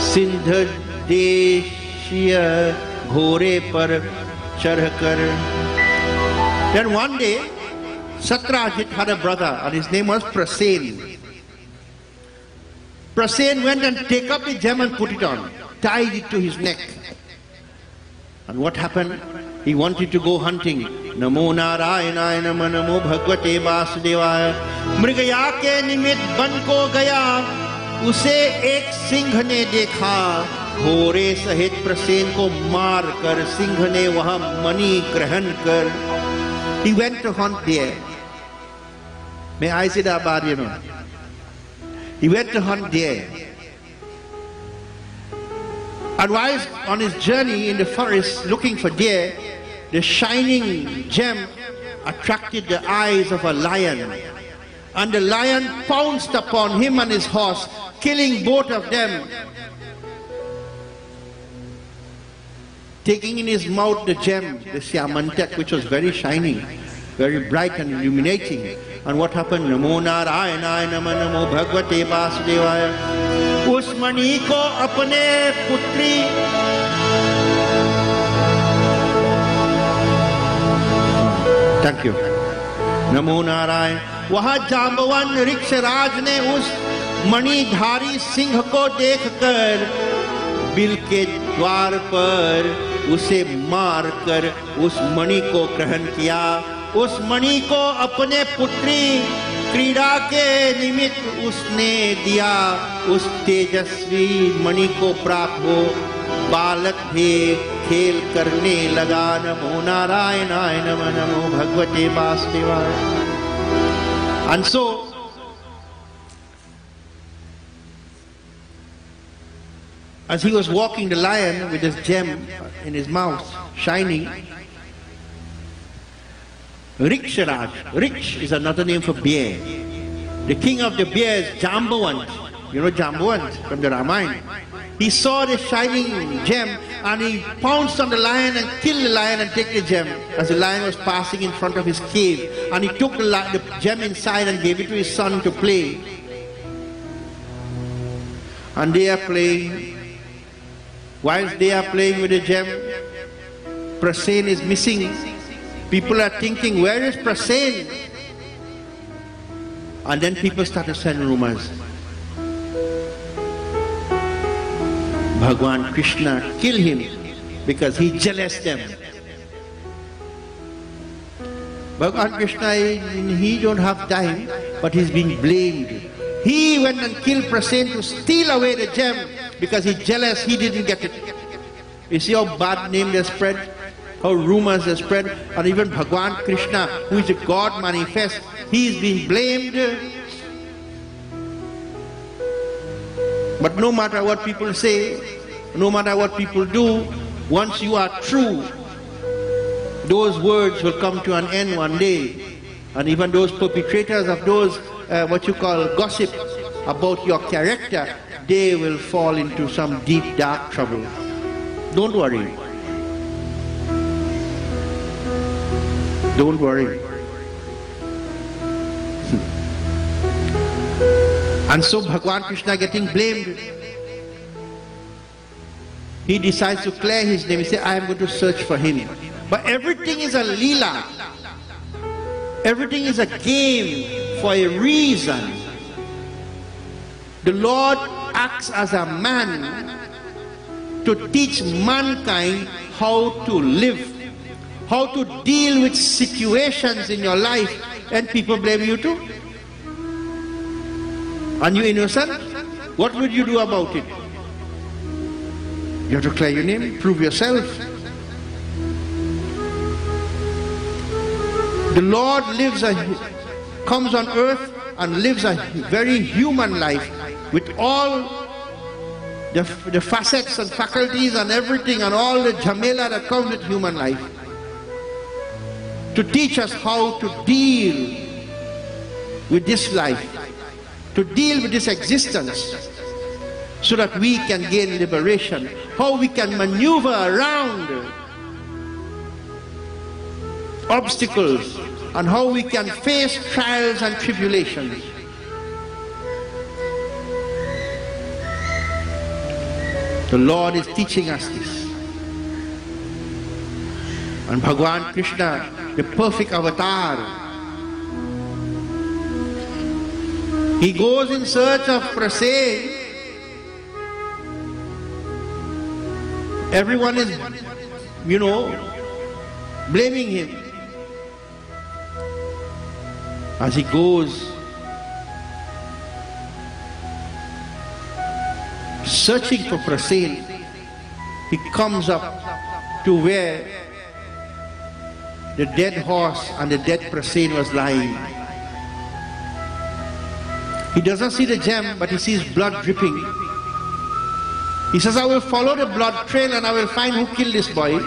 सिंध देशीय घोड़े पर चढ़कर. Then one day Satrajit had a brother and his name was Prasen. Prasen went and take up the gem and put it on, tied it to his neck. And what happened? He wanted to go hunting. Namo Narayanaaya Nama Namo Bhagavate Vasudevaya. मृगया के निमित्त one को गया, उसे एक सिंह ने देखा. घोड़े सहित प्रसेन को मार कर सिंह ने वहां मणि ग्रहण कर. He went to hunt there. May I say that about, you know? He went to hunt there. And while on his journey in the forest looking for deer, the shining gem attracted the eyes of a lion. And the lion pounced upon him and his horse, killing both of them, taking in his mouth the gem, the Syamantak, which was very shining, very bright and illuminating. And what happened? Namo Narayanaya Nama Namo Bhagavate Vasudevaya. उस मणि को अपने पुत्री thank you नमो नारायण. वहां जांबवन ऋक्षराज ने उस मणिधारी सिंह को देखकर bill के द्वार पर उसे मारकर उस मणि को ग्रहण किया उस मणि को अपने पुत्री क्रीड़ा के निमित्त उसने दिया, उस तेजस्वी मणि को प्राप्त हो बालक भी खेल करने लगा। नमो नारायणाय नमः, नमो भगवते वासुदेवाय। And so as he was walking the lion with his gem in his mouth, shining, Riksharaj, Riksh is another name for bear. The king of the bears, Jambavant, you know Jambavant from the Ramayana. He saw the shining gem and he pounced on the lion and killed the lion and took the gem as the lion was passing in front of his cave. And he took the gem inside and gave it to his son to play. And they are playing. Whilst they are playing with the gem, Prasen is missing. People are thinking, where is Prasen? And then people started sending rumors. Bhagwan Krishna killed him because he jealous them. Bhagwan Krishna, he don't have time, but he's being blamed. He went and killed Prasen to steal away the gem because he's jealous he didn't get it. You see how bad name they spread, how rumors are spread, and even Bhagwan Krishna, who is a God manifest, he is being blamed. But no matter what people say, no matter what people do, once you are true, those words will come to an end one day. And even those perpetrators of those, what you call gossip about your character, they will fall into some deep, dark trouble. Don't worry. Don't worry. And so Bhagwan Krishna getting blamed, he decides to clear his name. He says, I am going to search for him. But everything is a leela. Everything is a game for a reason. The Lord acts as a man to teach mankind how to live, how to deal with situations in your life, and people blame you too. And you innocent? What would you do about it? You have to clear your name, prove yourself. The Lord comes on earth and lives a very human life with all the facets and faculties and everything and all the jamela that comes with human life, to teach us how to deal with this life, to deal with this existence, so that we can gain liberation, how we can maneuver around obstacles, and how we can face trials and tribulations. The Lord is teaching us this. And Bhagwan Krishna, the perfect avatar, he goes in search of Prasen. Everyone is, blaming him. As he goes searching for Prasen, he comes up to where the dead horse and the dead Prasen was lying. He doesn't see the gem, but he sees blood dripping. He says, I will follow the blood trail and I will find who killed this boy.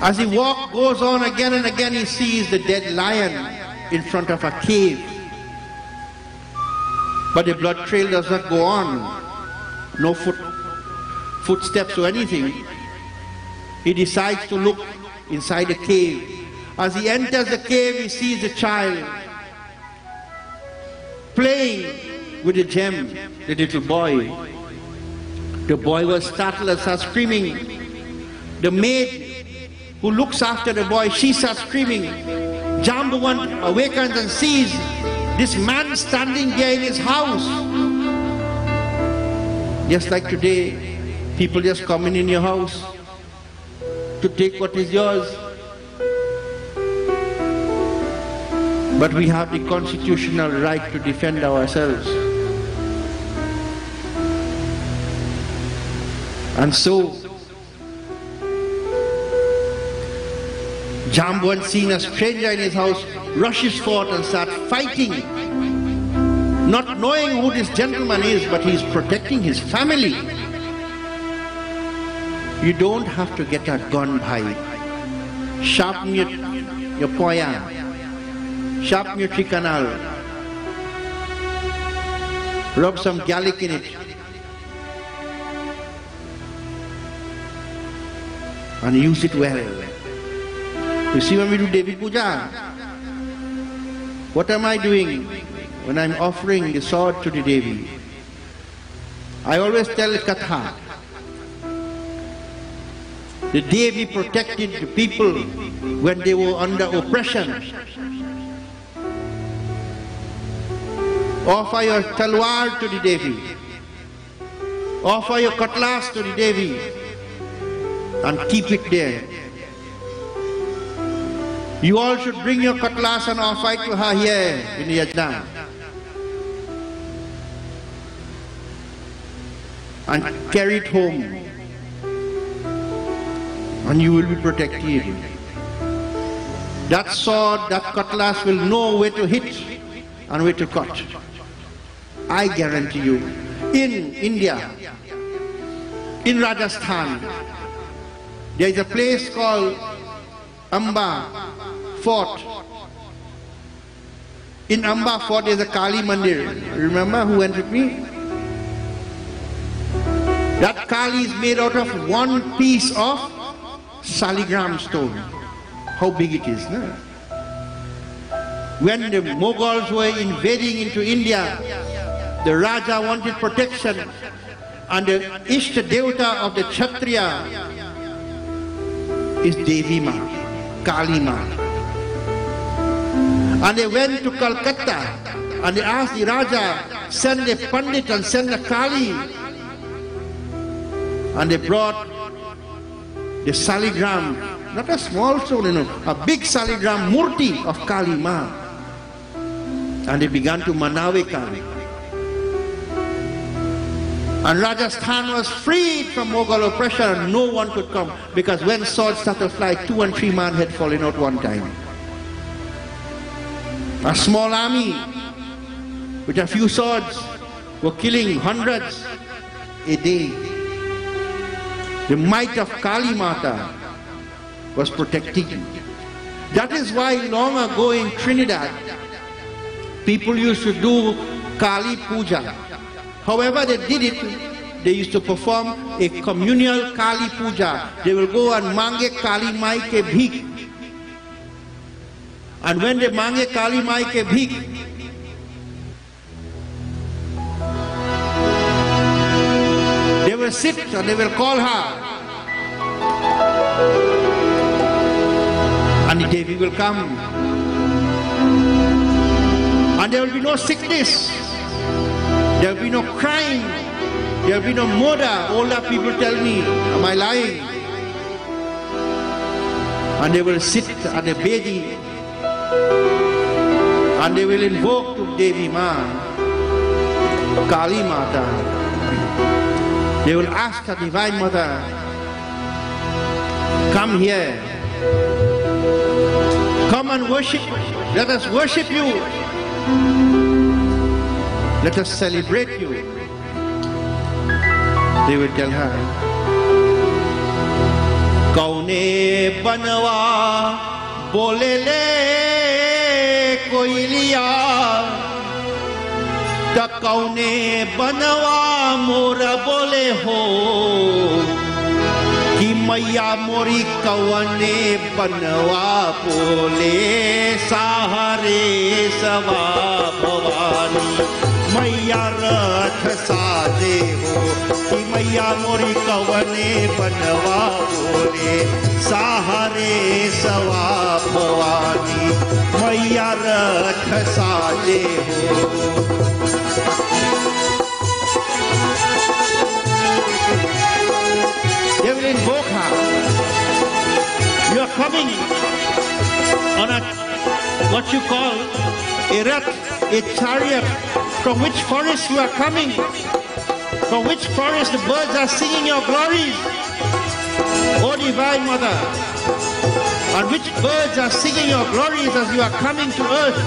As he goes on again and again, he sees the dead lion in front of a cave. But the blood trail does not go on. No footsteps or anything. He decides to look inside the cave. As he enters the cave, he sees the child playing with the gem, the little boy. The boy was startled and starts screaming. The maid who looks after the boy, she starts screaming. Jambavant awakens and sees this man standing there in his house. Just like today, people just come in your house to take what is yours. But we have the constitutional right to defend ourselves. And so, Jambuan, seeing a stranger in his house, rushes forth and starts fighting, not knowing who this gentleman is, but he is protecting his family. You don't have to get a gun, bhai. Sharpen your poya, sharpen your trikanal, rub some garlic in it, and use it well. You see, when we do Devi Puja, what am I doing when I'm offering the sword to the Devi? I always tell Katha. The Devi protected the people when they were under oppression. Offer your talwar to the Devi. Offer your cutlass to the Devi. And keep it there. You all should bring your cutlass and offer it to her here in the yajna. And carry it home. And you will be protected. That sword, that cutlass will know where to hit and where to cut. I guarantee you. In India, in Rajasthan, there is a place called Amba Fort. In Amba Fort there is a Kali Mandir. Remember who went with me? That Kali is made out of one piece of saligram stone. How big it is, no? When the Mughals were invading into India, the Raja wanted protection, and the Ishta Devata of the Kshatriya is Devi Ma, Kali Ma. And they went to Calcutta and they asked the Raja, send a Pundit and send a Kali. And they brought the saligram, not a small stone, you know, a big saligram murti of Kali Ma. And they began to manawe Kali. And Rajasthan was freed from Mughal oppression and no one could come, because when swords started to fly, 2 and 3 men had fallen out one time. A small army with a few swords were killing hundreds a day. The might of Kali Mata was protecting. That is why long ago in Trinidad, people used to do Kali Puja. However they did it, they used to perform a communal Kali Puja. They will go and mange Kali Mai ke bhik. And when they mange Kali Mai ke bhik, they will sit and they will call her. And the Devi will come. And there will be no sickness. There will be no crime. There will be no murder. Older people tell me, am I lying? And they will sit at the bedi and they will invoke to Devi Ma, Kali Mata. They will ask the Divine Mother, come here. Come and worship. Let us worship you. Let us celebrate you. They will tell her, Kaune banwa bole le koiliya, ta kaune banwa mora bole ho, ki maiya mori kaune banwa bole sahare sawa bhavani. मैया रथ साजे हो कि मैया मोरी कवने बनवा बोले सहारे सवा भवानी मैया रथ साजे हो. They will invoke her. You are coming on a what you call a rath, a chariot. From which forest you are coming? From which forest the birds are singing your glories? O Divine Mother, and which birds are singing your glories as you are coming to earth?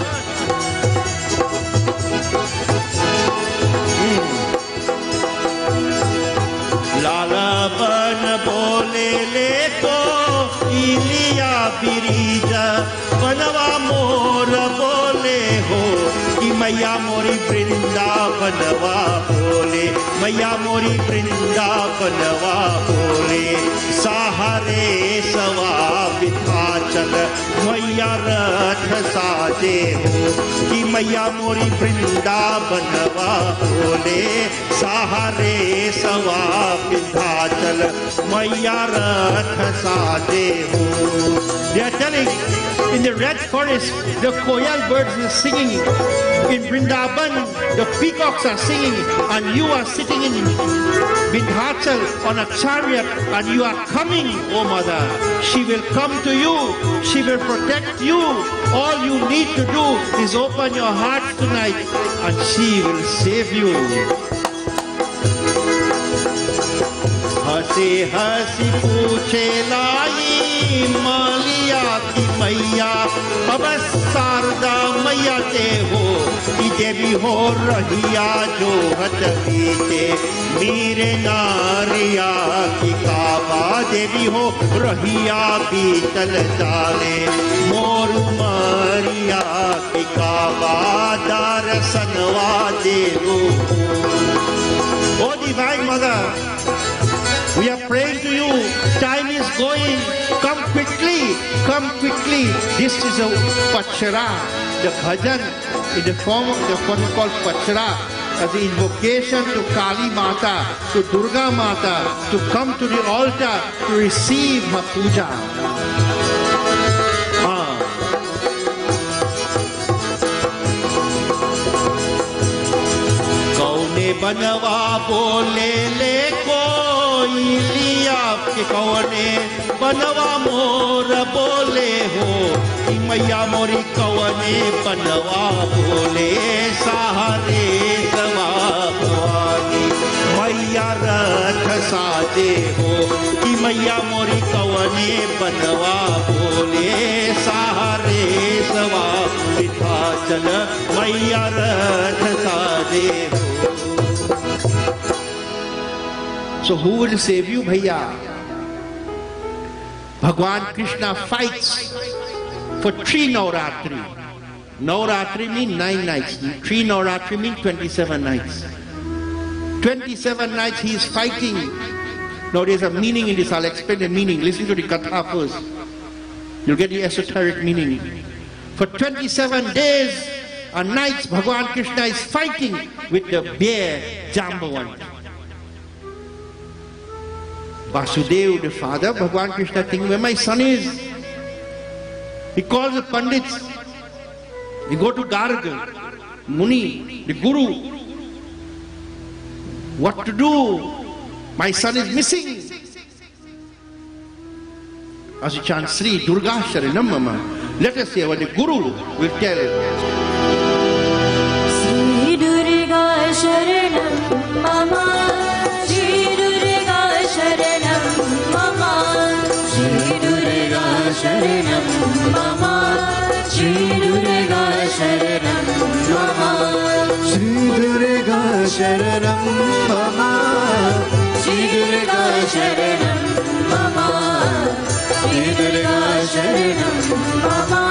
Lala ban bole leko Iliya birija Banava mor bole ho Ki Maya mori Vrindavanava bole Maya mori Vrindavanava bole Sahare sawa Vithachal Maya rath saje ho Ki Maya mori Vrindavanava bole Sahare sawa Vithachal Maya rath saje ho. They are telling, in the red forest, the koyal birds are singing. In Vrindavan, the peacocks are singing, and you are sitting in Vindhyachal on a chariot, and you are coming, O Mother. She will come to you. She will protect you. All you need to do is open your heart tonight, and she will save you. हंसी हंसी पूछे लाई मालिया की मैया अब शारदा मैया के हो कि देवी हो रहिया जो हट बीते मीरे नारिया की काबा देवी हो रहिया बीतल जाने मोर मारिया की काबा दर्शनवा देवो. O Divine Mother, we are praying to you. Time is going. Come quickly. Come quickly. This is a pachara, the bhajan in the form of what is called pachara, as the invocation to Kali Mata, to Durga Mata, to come to the altar to receive her puja. बनवा बोले ले कोई लिया के कौने बनवा मोर बोले हो कि मैया मोरी कौने बनवा बोले सहारे सवा भवानी मैया रथ साजे हो कि मैया मोरी कौने बनवा बोले सहारे सवा विंध्याचल मैया रथ साजे हो. So who will save you, Bhaiya? Bhagwan Krishna fights for 3 Navratri. Navratri means 9 nights. 3 Navratri means 27 nights. 27 nights he is fighting. Now there's a meaning in this. I'll explain the meaning. Listen to the Katha first. You'll get the esoteric meaning. For 27 days and nights, Bhagwan Krishna is fighting with the bear Jambavan. Vasudev, the father, Bhagwan Krishna thinking where my son is. He calls the Pundits. We go to Garga, Muni, the Guru. What to do? My son is missing. As you chant Sri Durga Sharanam Mama, let us hear what the Guru will tell. Sri Durga Sharanam Mama. Sharanam Mama, Shri Durga Sharanam Mama, Shri Durga Sharanam Mama, Shri Durga Sharanam Mama, Shri Durga Sharanam Mama,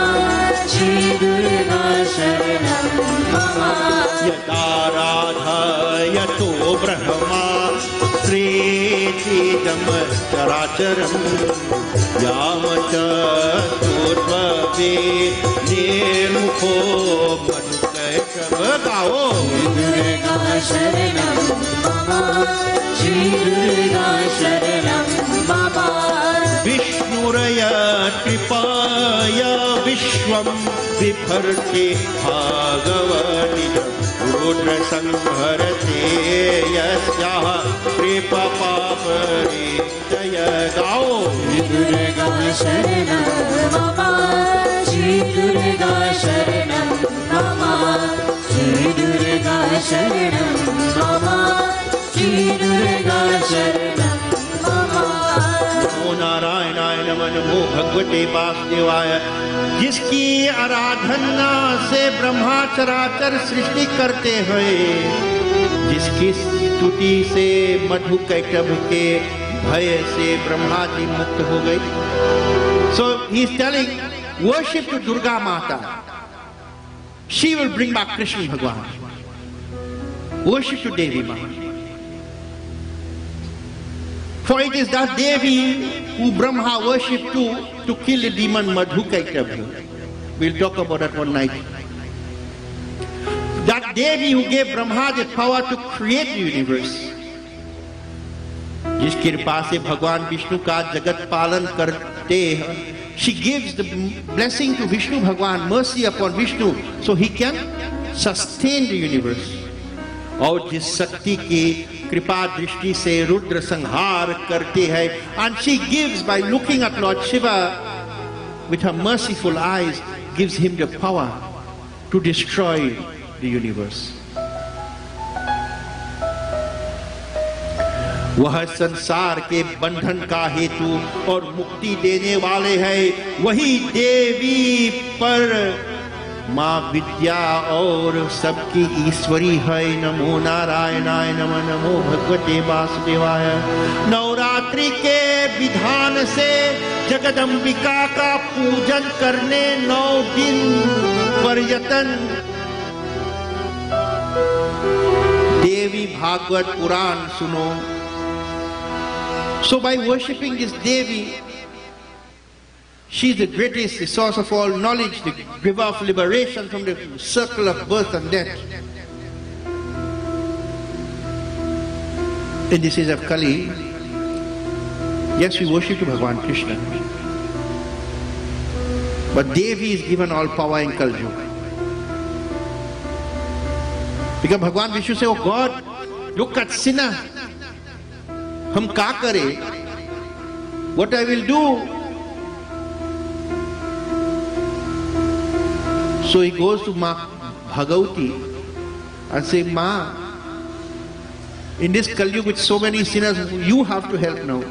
Shri Durga Sharanam Mama. Yata Radha Yato Brahma Sreti Characharam Yamacha Turvabe Nirmukho Madhukashava Gao. Durga Sharanam Mama, Shri Durga Sharanam Mama. Vishnuraya Tripaya Vishwam Vibharti Bhagavani Rudra Sangharate Yasyaha Kripa Papari Jaya Gao. Durga Sharanam Mama, Shri Durga Sharanam mama, Shri Durga Sharanam mama, Shri Durga Sharanam mama. नमो नारायणाय नमः नमो भगवते वासुदेवाय। जिसकी आराधना से ब्रह्मा चराचर सृष्टि करते हैं, जिसकी स्तुति से मधु कैटभ के भय से ब्रह्मा जी मुक्त हो गए। So he is telling, worship to Durga Mata. She will bring back Krishna Bhagwan. Worship to Devi Mata. For it is that Devi who Brahma worshipped to kill the demon Madhukaitabhi. We'll talk about that one night. That Devi who gave Brahma the power to create the universe. जिस कृपा से भगवान विष्णु का जगत पालन करते हैं, she gives the blessing to Vishnu Bhagwan, mercy upon Vishnu, so he can sustain the universe. और जिस शक्ति की कृपा दृष्टि से रुद्र संहार करते हैं, and she gives by looking at Lord Shiva with her merciful eyes, gives him the power to destroy the universe. वह संसार के बंधन का हेतु और मुक्ति देने वाले हैं, वही देवी पर माँ विद्या और सबकी ईश्वरी है। नमो नारायणाय नमः नमो भगवते वासुदेवाय। नवरात्रि के विधान से जगदम्बिका का पूजन करने 9 दिन पर्यटन देवी भागवत पुराण सुनो। So by worshipping this Devi, she is the greatest, the source of all knowledge, the giver of liberation from the circle of birth and death. In this age of Kali, yes, we worship to Bhagavan Krishna, but Devi is given all power in Kali Yuga. Because Bhagavan Vishnu says, oh God, look at sinner. हम क्या करें? What I will do? So he goes to Ma Bhagavati and say, Ma, in this Kali Yuga with so many sinners, you have to help now.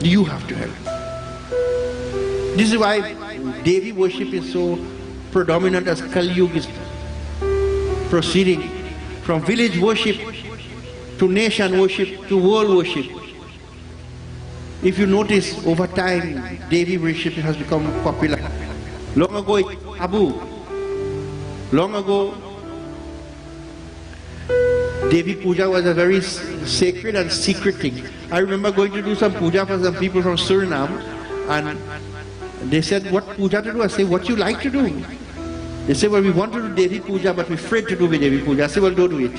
You have to help. This is why Devi worship is so predominant as Kali Yuga is proceeding from village worship to nation worship, to world worship. If you notice, over time, Devi worship has become popular. Long ago, long ago, Devi Puja was a very sacred and secret thing. I remember going to do some puja for some people from Suriname, and they said, what puja to do? I said, what you like to do? They said, well, we want to do Devi Puja, but we're afraid to do Devi Puja. I said, well, don't do it.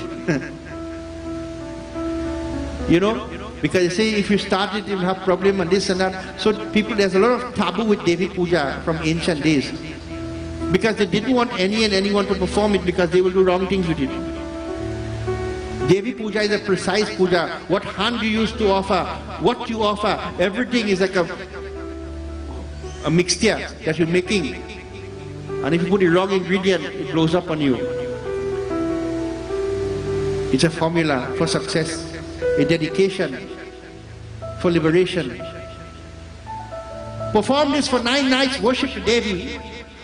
You know, because they say if you start it, you'll have problem and this and that. So people, there's a lot of taboo with Devi Puja from ancient days. Because they didn't want any and anyone to perform it because they will do wrong things with it. Devi Puja is a precise puja. What hand you use to offer, what you offer, everything is like a mixture that you're making. And if you put the wrong ingredient, it blows up on you. It's a formula for success. A dedication for liberation. Perform this for 9 nights, worship Devi.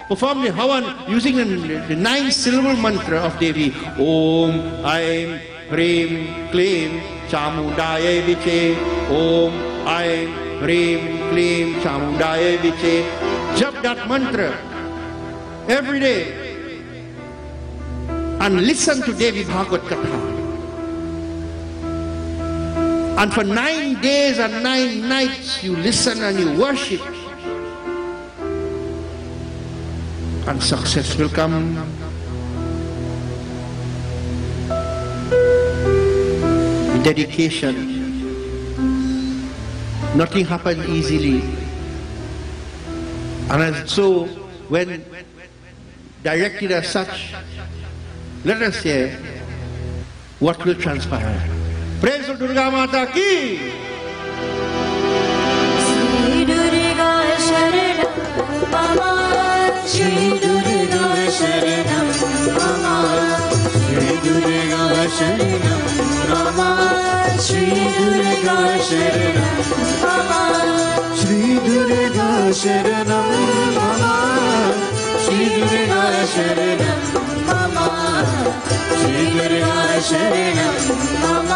Perform the Havan using the 9 syllable mantra of Devi. Om, Aim, Hrim, Klim, Chamundaya Viche. Om, Aim, Hrim, Klim, Chamundaya Viche. Jap that mantra every day and listen to Devi Bhagavad Katha. And for 9 days and 9 nights you listen and you worship, and success will come. Dedication. Nothing happens easily. And so when directed as such, let us say what will transpire. Praise to Durga Mata ki! Shri Durga Sharanam Mama, Shri Durga शरणं मम श्री दुर्गा शरणं मम श्री दुर्गा शरणं मम श्री दुर्गा शरणं मम श्री दुर्गा शरणं मम श्री दुर्गा शरणं मम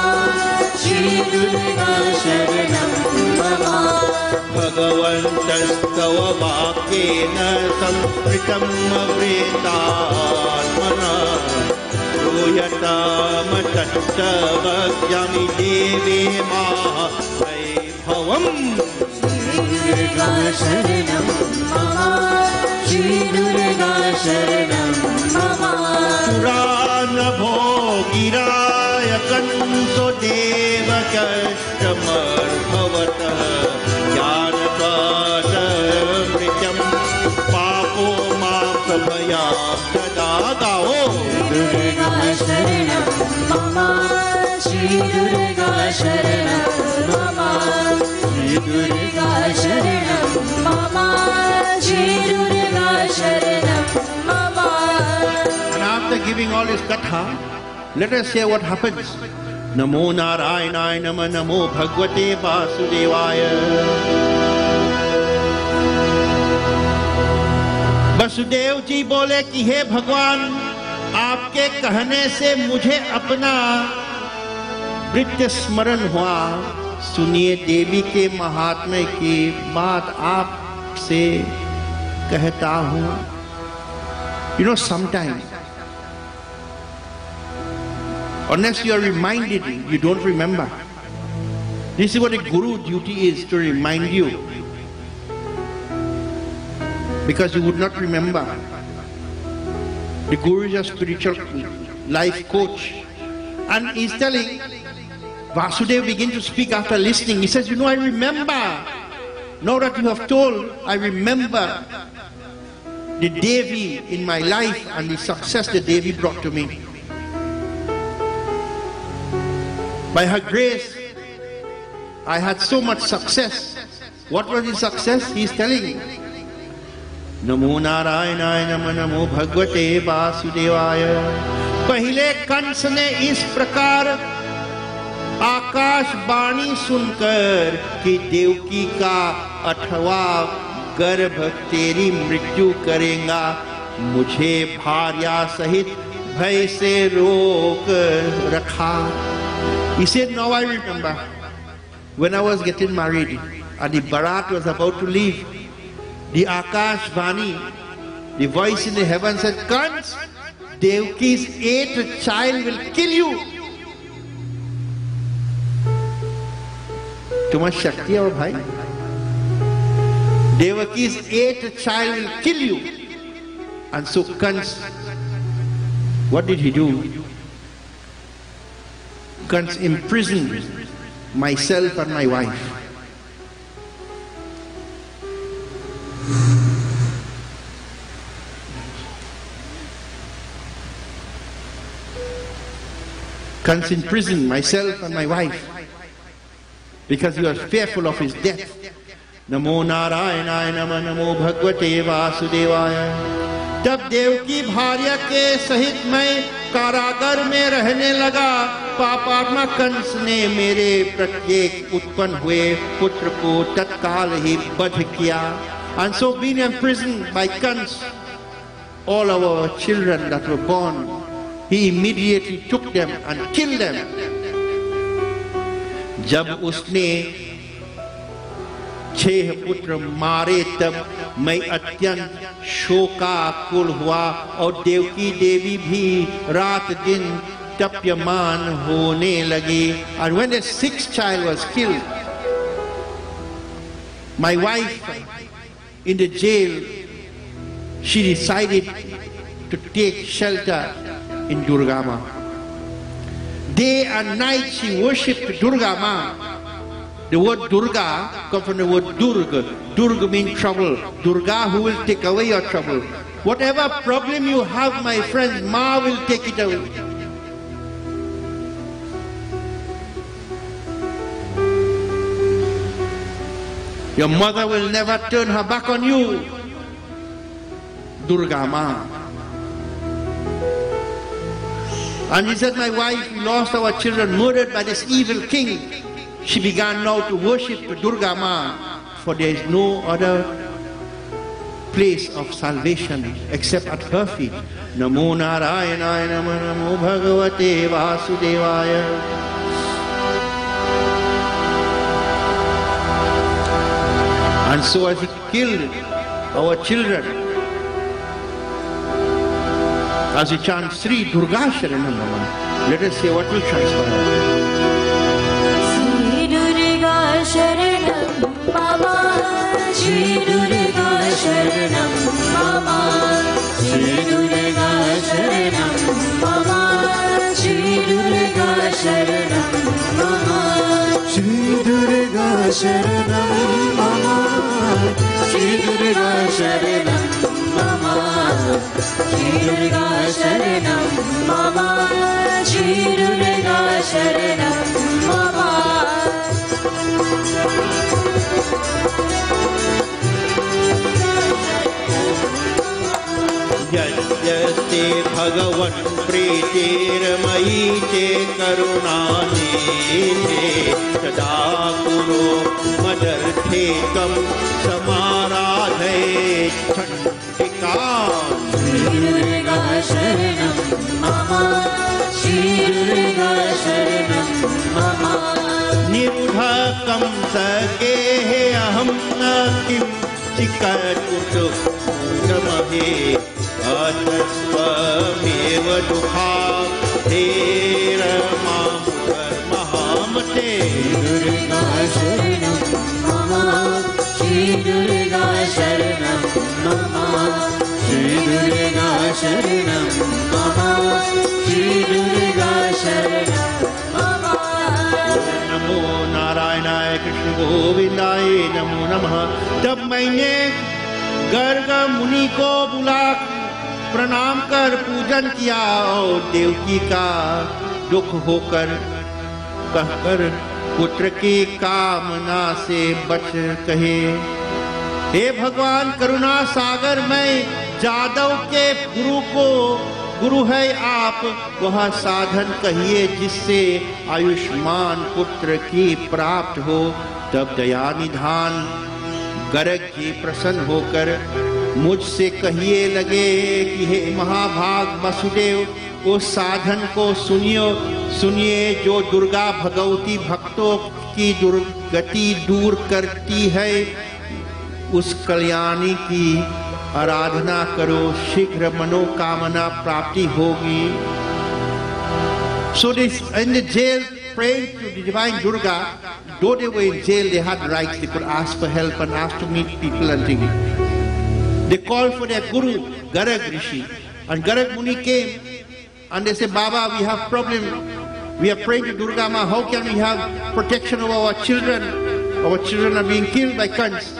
श्री दुर्गा शरणं मम भगवन्तस्तव वाक्येन संस्कृतम् अमृतात्मना श्रूयतामतस्तवक्ष्यामि देवे मा वैभवम् दुर्गा शरणं मम श्री दुर्गा शरणं मम सुरानभो गिराय कंसो देवकष्टमर्भवतः ज्ञानपादमृतं पापो मां प्रभया सदा गाओ दुर्गा शरणं मम श्री दुर्गा शरणं मम श्री दुर्गा शरणं मम श्री दुर्गा शरणं मम. And after giving all this katha, let us hear what happens. Namo Narayanaaya Namah Namo Bhagavate Vasudevaya. Vasudev जी बोले कि हे भगवान, आपके कहने से मुझे अपना वृत्ति स्मरण हुआ. सुनिए देवी के महात्म्य की बात आपसे कहता हूँ. You know, sometimes, unless you are reminded, you don't remember. This is what a guru duty is, to remind you, because you would not remember. The guru is a spiritual life coach, and he's telling. Vasudev began to speak after listening. He says, you know, I remember. Now that you have told, I remember the Devi in my life and the success the Devi brought to me. By her grace, I had so much success. What was his success? He is telling, Namo Narayanaya Namah Namo Bhagavate Vasudevaya. पहले कंस ने इस प्रकार आकाश बाणी सुनकर कि देवकी का 8वां गर्भ तेरी मृत्यु करेगा, मुझे भार्या सहित भय से रोक रखा. He said, now I remember when I was getting married and the barat was about to leave, the Akash Vani, the voice in the heaven said, Kans, Devki's 8th child will kill you. Too much Shakti or bhai? Devaki's 8th child will kill you. And so Kans, what did he do? Kans imprisoned myself and my wife. Kans imprisoned myself and my wife because he was fearful of his death. Namo Narayanaya Namah Namo Bhagavate Vasudevaya. तब देवकी भार्या के सहित मैं कारागार में रहने लगा. पापात्मा कंस ने मेरे प्रत्येक उत्पन्न हुए पुत्र को तत्काल ही वध किया. And so being imprisoned by Kans, all our children that were born, he immediately took them and killed them. जब उसने 6 पुत्र मारे तब मैं अत्यंत शोकाकुल हुआ और देवकी देवी भी रात दिन तप्यमान होने लगी. And when the 6th child was killed, my wife in the jail, she decided to take shelter in Durga Ma. Day and night she worshipped Durga Ma. The word Durga comes from the word Durga. Durga means trouble. Durga, who will take away your trouble. Whatever problem you have, my friend, Ma will take it away. Your mother will never turn her back on you. Durga Ma. And he said, my wife, we lost our children, murdered by this evil king. She began now to worship Durga Ma, for there is no other place of salvation except at her feet. Namo Narayanaya Namo Bhagavate Vasudevaya. And so as he killed our children, as we chant Sri Durga Sharanam Mama, let us say what will transpire. Sri Durga Sharanam Mama, Sri Durga Sharanam Mama, Sri Durga Sharanam Mama, Sri Durga Sharanam Mama, Sri Durga Sharanam Mama, Sri Durga Sharanam Mama, Sri Durga Sharanam Mama, Sri Durga Sharanam Mama. Yajyaste Bhagavan Pretirmayi Che Karunane Sada Kuro Madarthekam Samaradhe Chandika. Sri Durga Sharanam Mama, Sri Durga Sharanam Mama. Nirudhakam Sake Aham Nakim Chikatut Namahe Atasvameva Dukha Thera Mamukar Mahamate. Durga Sharanam Mama, Sri Durga Sharanam Mama, Sri Durga Sharanam Mama, Sri Durga Sharanam Mama. Namo Narayanaaya Krishna Govindaya Namo Namaha. जब मैंने गर्ग मुनि को बुला प्रणाम कर पूजन किया और देवकी का दुख होकर कहकर पुत्र की कामना से बच कहे, हे भगवान करुणा सागर, मैं जादव के गुरु है आप, वह साधन कहिए जिससे आयुष्मान पुत्र की प्राप्त हो। तब दया निधान गर्ग जी प्रसन्न होकर मुझसे कहिए लगे कि हे महाभाग वसुदेव, उस साधन को सुनिए जो दुर्गा भगवती भक्तों की दुर्गति दूर करती है। उस कल्याणी की आराधना करो, शीघ्र मनोकामना प्राप्ति होगी। So this in the jail praying to the divine Durga, though they were in jail, they had rights. They could ask for help and ask to meet people and things. They called for their guru, Garag Rishi, and Garag Muni came and they said, Baba, we have problem. We are praying to Durga Ma. How can we have protection over our children? Our children are being killed by cunts.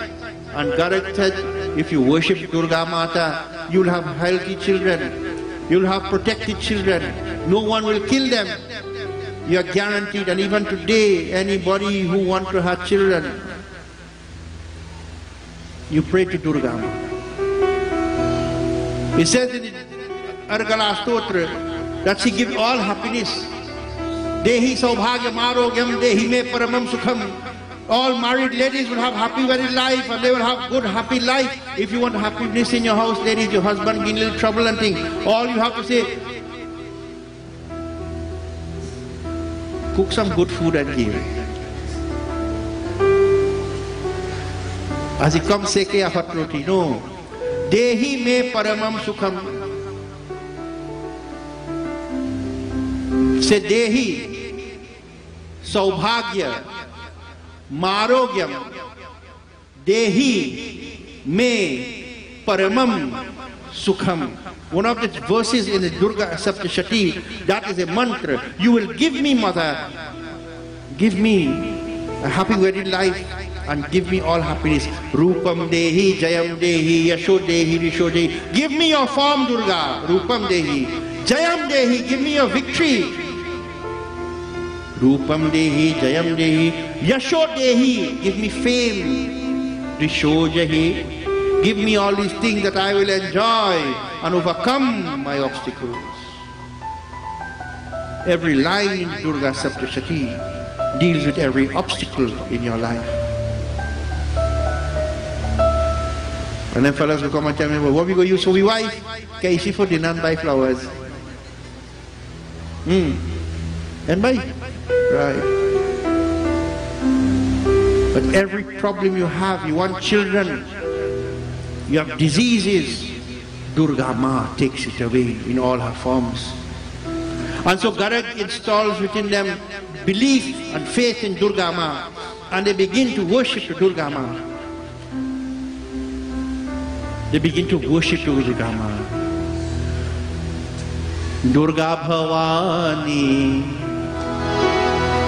And Garag said, if you worship Durga Mata, you'll have healthy children. You'll have protected children. No one will kill them. You are guaranteed. And even today, anybody who wants to have children, you pray to Durga Ma. It says in the Argala Stotra that she gives all happiness. Dehi saubhagyam arogyam dehi me paramam sukham. All married ladies will have happy married life and they will have good happy life. If you want happiness in your house, ladies, your husband in little trouble and things, all you have to say, cook some good food and give. As he comes, say ke afat roti. No. Dehi me paramam sukham. Say dehi saubhagya Marogyam Dehi Me Paramam Sukham. One of the verses in the Durga Saptashati, that is a mantra. You will give me, mother, give me a happy wedded life and give me all happiness. Rupam Dehi, Jayam Dehi, Yasho Dehi, Risho Dehi. Give me your form, Durga. Rupam Dehi. Jayam Dehi, give me your victory. Rupam Dehi, Jayam Dehi, Yasho Dehi, give me fame. Risho Jahi, give me all these things that I will enjoy and overcome my obstacles. Every line in Durga Saptashati deals with every obstacle in your life. And then fellas will come and tell me, well, what we going to use for we wife? Okay, she for dinner and buy flowers. And buy. Right. But every problem you have, you want children, you have diseases, Durga Ma takes it away in all her forms. And so Garag installs within them belief and faith in Durga Ma, and they begin to worship the Durga Ma. They begin to worship Durga Ma. Durga Bhavani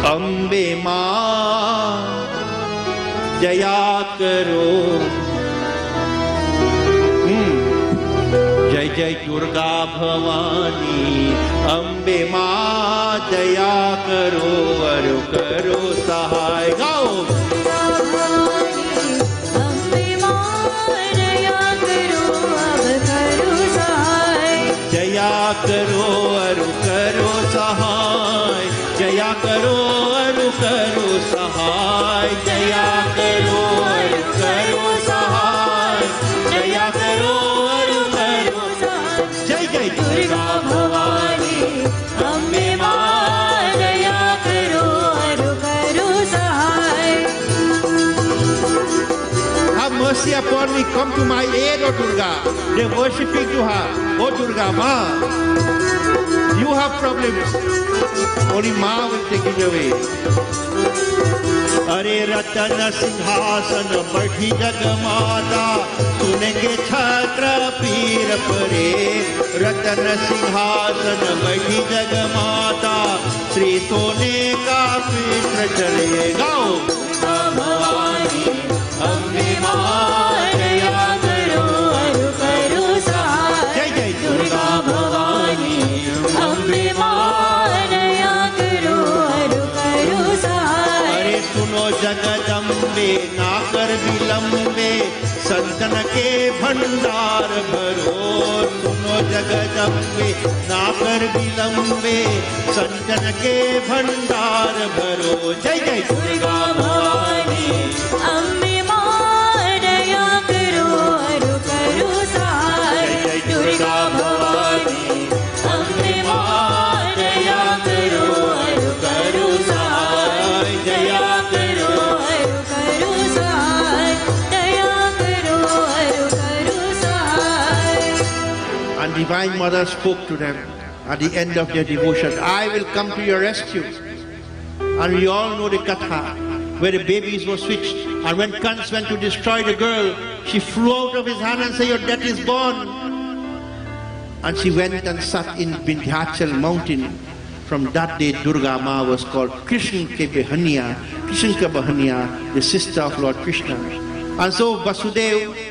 Ambe Ma Jaya Karo. Jai Jai Durga Bhavani Ambe Ma Daya Karo Aru Karo Sahai. Gao. Ambe Ma Daya Karo Aru Karo Sahai. Jaya Karo Aru Karo Sahai. Jaya Karo Aru Karo Sahai. Jaya Karo Aru Karo Sahai. Jaya Karo Durga Bhavani Ambe Ma Daya Karo Aru Karo Sahai. Have mercy upon me, come to my aid, O Durga. They are worshipping to her. O Durga Ma, you have problems, only Ma will take it away. Are Ratana Singhasana Badhi Jagamata Sunenge Chhatra Peer Pare. Ratana Singhasana Badhi Jagamata Sri Sone Ka Peer Chale. Gao. Bhavani Ambe Ma Daya Karo Aru Karo Sahai. Jai Jai Durga Bhavani Ambe Ma Daya Karo Aru Karo Sahai. Suno Jagadambe Nakar Vilambe Santan ke Bhandar Bharo. Suno Jagadambe Nakar Vilambe Santan ke Bhandar Bharo. Jai Jai Durga Bhavani Ambe Ma Daya Karo Aru Karo Sahai. Jai Jai Durga Bhavani Ambe Ma Daya Karo Aru Karo Sahai. Jaya Divine Mother spoke to them at the end of their devotion. I will come to your rescue. And we all know the katha where the babies were switched. And when Kans went to destroy the girl, she flew out of his hand and said, your death is born. And she went and sat in Vindhyachal mountain. From that day, Durga Ma was called Krishna Ke Bahaniya, the sister of Lord Krishna. And so Vasudev,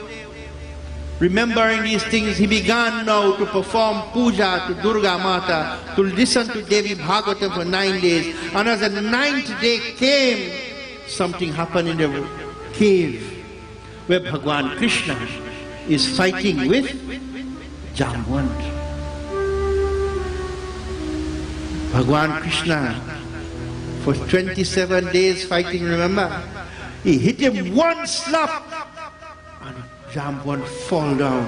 remembering these things, he began now to perform puja to Durga Mata, to listen to Devi Bhagavatam for 9 days. And as the 9th day came, something happened in the cave where Bhagwan Krishna is fighting with Jambavant. Bhagwan Krishna, for 27 days fighting, remember? He hit him one slap and Jambavant fall down.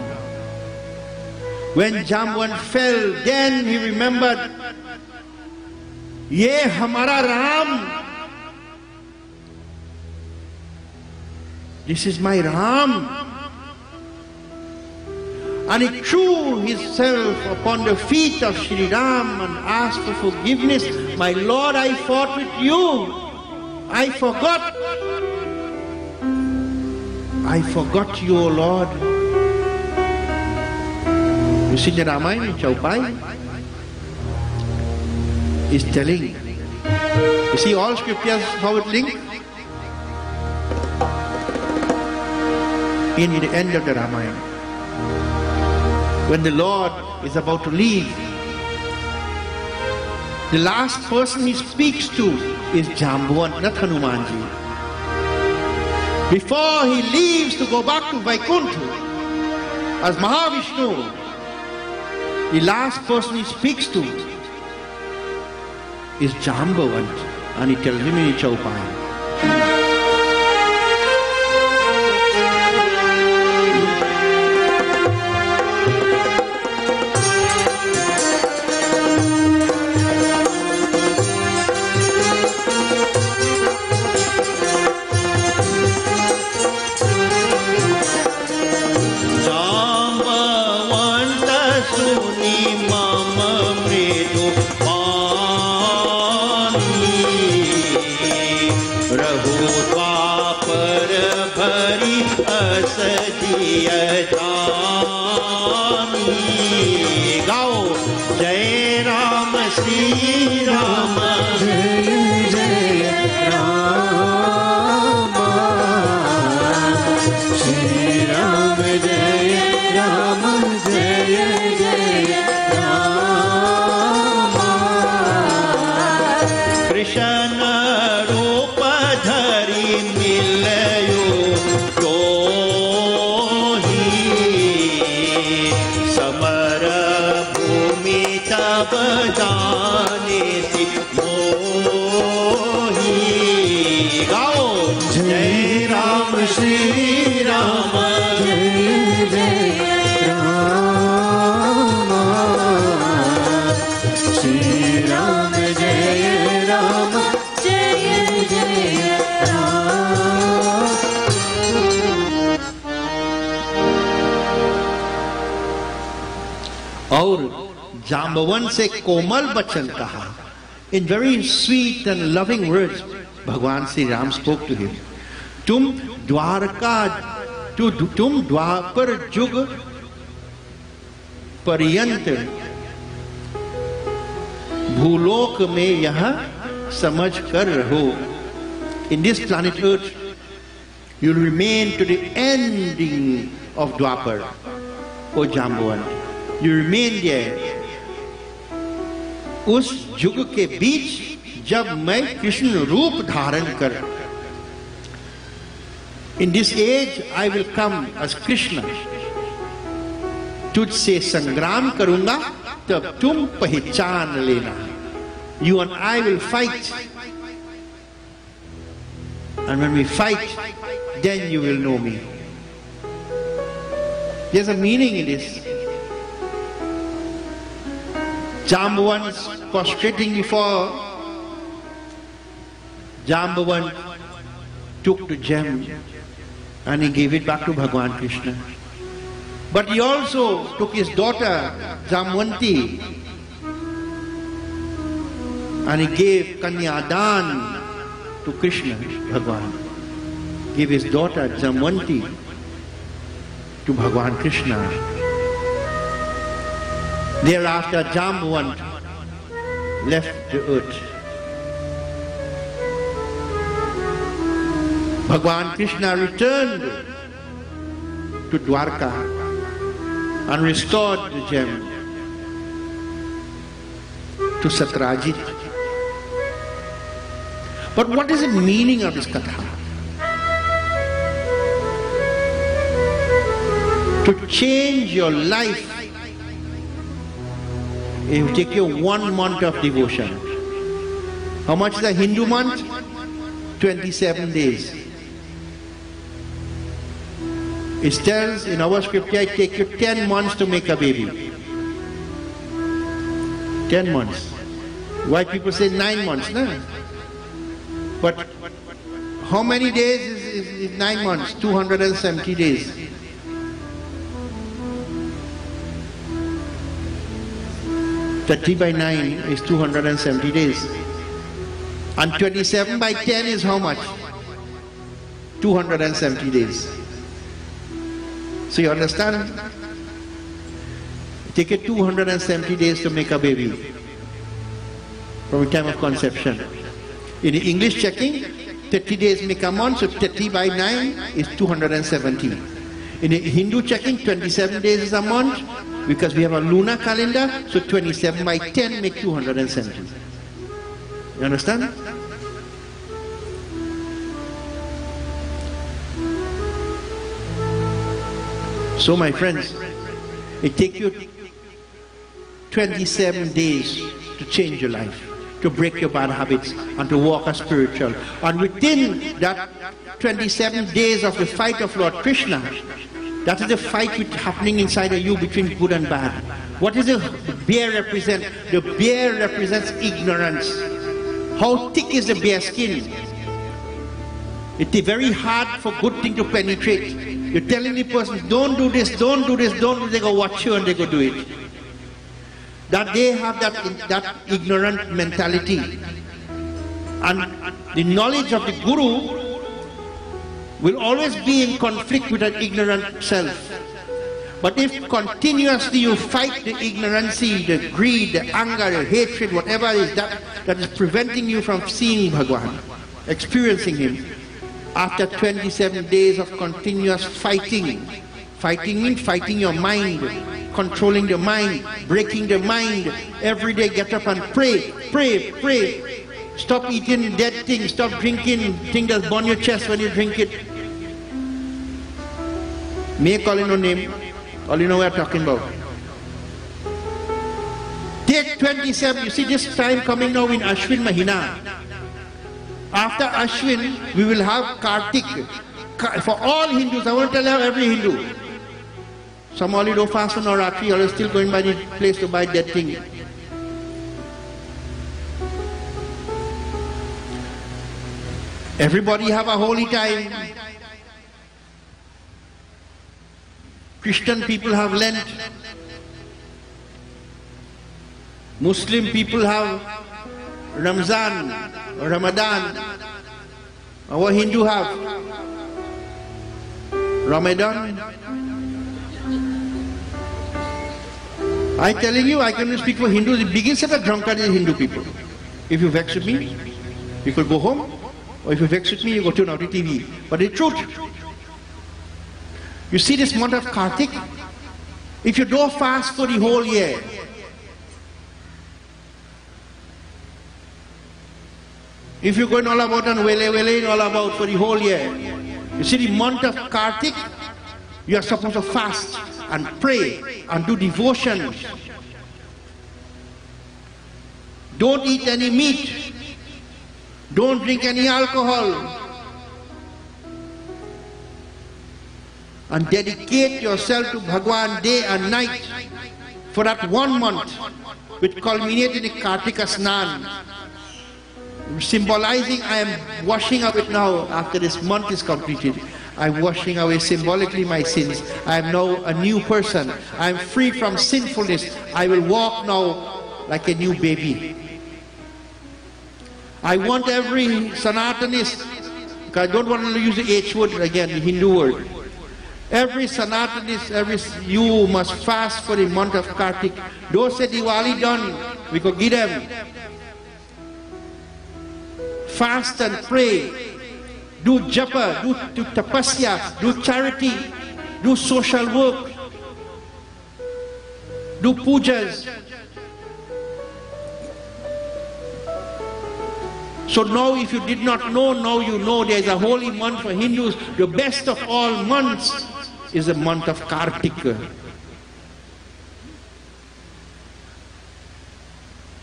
When Jambavant fell, then he remembered, Ye Hamara Ram. This is my Ram. And he threw himself upon the feet of Shri Ram and asked for forgiveness. My Lord, I fought with you. I forgot. I forgot you, O Lord. You see the Ramayana in Chaupai is telling. You see all scriptures, how it links? In the end of the Ramayana, when the Lord is about to leave, the last person he speaks to is Jambavant, not Hanumanji. Before he leaves to go back to Vaikuntha as Mahavishnu, the last person he speaks to is Jambavant, and he tells him in Chaupai. Jambavan से कोमल वचन कहा. In very sweet and loving words, भगवान Shri Ram spoke to him. तुम द्वापर युग पर्यंत भूलोक में यह समझ कर रहो. In this planet Earth, you will remain to the ending of Dwapar, O Jambavan. You remain there. उस युग के बीच जब मैं कृष्ण रूप धारण कर, in this age I will come as Krishna, तुझसे संग्राम करूंगा तब तुम पहचान लेना. You and I will fight, and when we fight, then you will know me. There's a meaning in this. Jambavan prostrating before, Jambavan took the gem and he gave it back to Bhagwan Krishna. But he also took his daughter Jamwanti and he gave Kanyadan to Krishna. Bhagwan gave his daughter Jamwanti to Bhagwan Krishna. Thereafter, Jambavan left the earth. Bhagwan Krishna returned to Dwarka and restored the gem to Satrajit. But what is the meaning of this katha? To change your life, it will take you 1 month of devotion. How much is a Hindu month? 27 days. It tells in our scripture it takes you 10 months to make a baby. 10 months. Why people say 9 months? No? But how many days is 9 months? 270 days. Thirty by 9 is 270 days. And 27 by 10 is how much? 270 days. So you understand? Take it 270 days to make a baby from the time of conception. In the English checking, 30 days make a month, so 30 by 9 is 270. In the Hindu checking, 27 days is a month, because we have a lunar calendar, so 27 by 10 make 270. You understand? So my friends, it takes you 27 days to change your life. to break your bad habits and to walk as spiritual. And within that 27 days of the fight of Lord Krishna, that is the fight which is happening inside of you between good and bad. What does the bear represent? The bear represents ignorance. How thick is the bear skin? It's very hard for good thing to penetrate. You're telling the person, don't do this, don't do this, don't do this. They go watch you and they go do it. That they have that ignorant mentality. And the knowledge of the Guru will always be in conflict with an ignorant self. But if continuously you fight the ignorancy, the greed, the anger, the hatred, whatever it is that is preventing you from seeing Bhagwan, experiencing Him, after 27 days of continuous fighting, fighting means fighting your mind, controlling the mind, breaking the mind, every day get up and pray, pray, pray. Stop eating dead things, stop drinking things that burn your chest when you drink it. May I call you no name? All you know what I'm talking about. Take 27, you see this time coming now in Ashwin Mahina. After Ashwin, we will have Kartik. For all Hindus, I want to tell every Hindu. Some only don't fast on Navratri, or are still going by the place to buy that thing. Everybody have a holy time. Christian people have Lent. Muslim people have Ramzan, Ramadan. Our Hindu have Ramadan. I'm telling you, I can speak for Hindus. The biggest set of drunkards is Hindu people. If you vex with me, you could go home. Or if you vex with me, you go to another TV. But the truth, you see this month of Kartik, if you don't fast for the whole year, if you're going all about and wele all about for the whole year, you see the month of Kartik, you are supposed to fast and pray and do devotion. Don't eat any meat. Don't drink any alcohol. And dedicate yourself to Bhagwan day and night for that 1 month, which culminates in the Kartika Snan. Symbolizing, I am washing away now, after this month is completed, I'm washing away symbolically my sins. I am now a new person. I am free from sinfulness. I will walk now like a new baby. I want every Sanatanist, because I don't want to use the H word again, the Hindu word. Every Sanatanist, you must fast for the month of Kartik. Those say Diwali done, we could give them. Fast and pray. Do japa, do tapasya, do charity, do social work, do pujas. So now if you did not know, now you know there is a holy month for Hindus. The best of all months is the month of Kartika.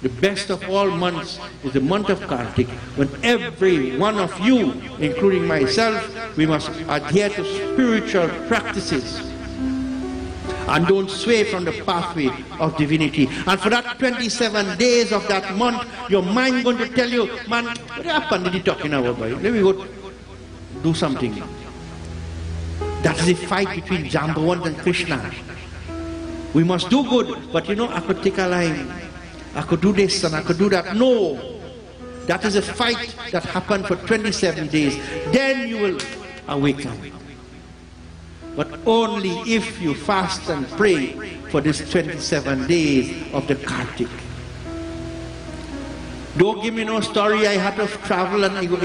The best of all months is the month of Kartik, when every one of you, including myself, we must adhere to spiritual practices and don't sway from the pathway of divinity. And for that 27 days of that month, your mind going to tell you, man, what happened? Did he talking about? Let me go do something. That is the fight between Jambavant and Krishna. We must do good, but you know, I could take a line. I could do this and I could do that. No. That is a fight that happened for 27 days. Then you will awaken. But only if you fast and pray for this 27 days of the Kartik. Don't give me no story I had to travel and I go.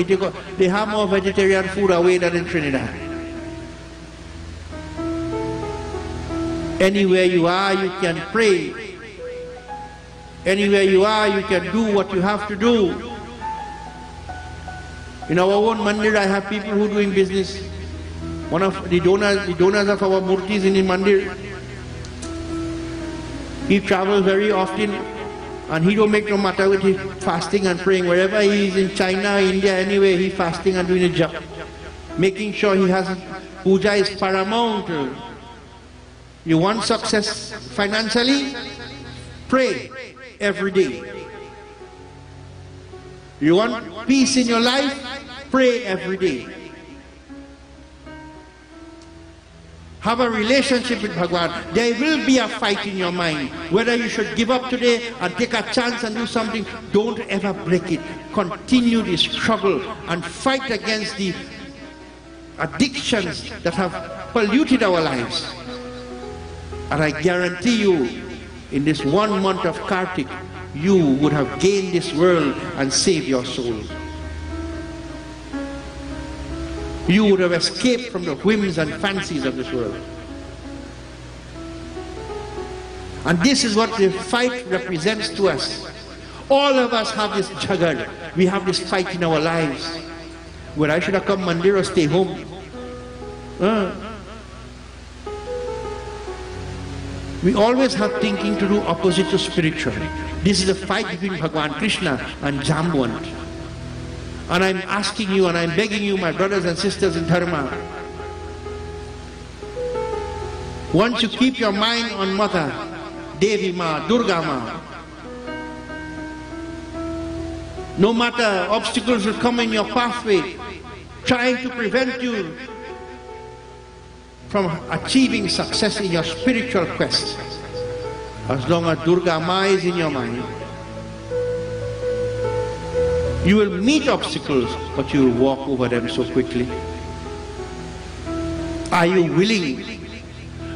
They have more vegetarian food away than in Trinidad. Anywhere you are, you can pray. Anywhere you are, you can do what you have to do. In our own Mandir, I have people who are doing business. One of the donors of our murtis in the Mandir, he travels very often And he don't make no matter with his fasting and praying. Wherever he is, in China, India, anywhere, he fasting and doing a job. Making sure he has, puja is paramount. You want success financially? Pray every day. You want peace in your life? Pray every day. Have a relationship with Bhagwan. There will be a fight in your mind. Whether you should give up today and take a chance and do something, don't ever break it. Continue the struggle and fight against the addictions that have polluted our lives. And I guarantee you, in this 1 month of Kartik, you would have gained this world and saved your soul. You would have escaped from the whims and fancies of this world. And this is what the fight represents to us. All of us have this jagad. We have this fight in our lives. Where I should have come Mandir or stay home. We always have thinking to do opposite to spiritual. This is a fight between Bhagwan Krishna and Jamwant. And I'm asking you and I'm begging you, my brothers and sisters in Dharma, once you keep your mind on Mother, Devi Ma, Durga Ma, no matter obstacles will come in your pathway, trying to prevent you from achieving success in your spiritual quest. As long as Durga Ma is in your mind, you will meet obstacles, but you will walk over them so quickly. Are you willing?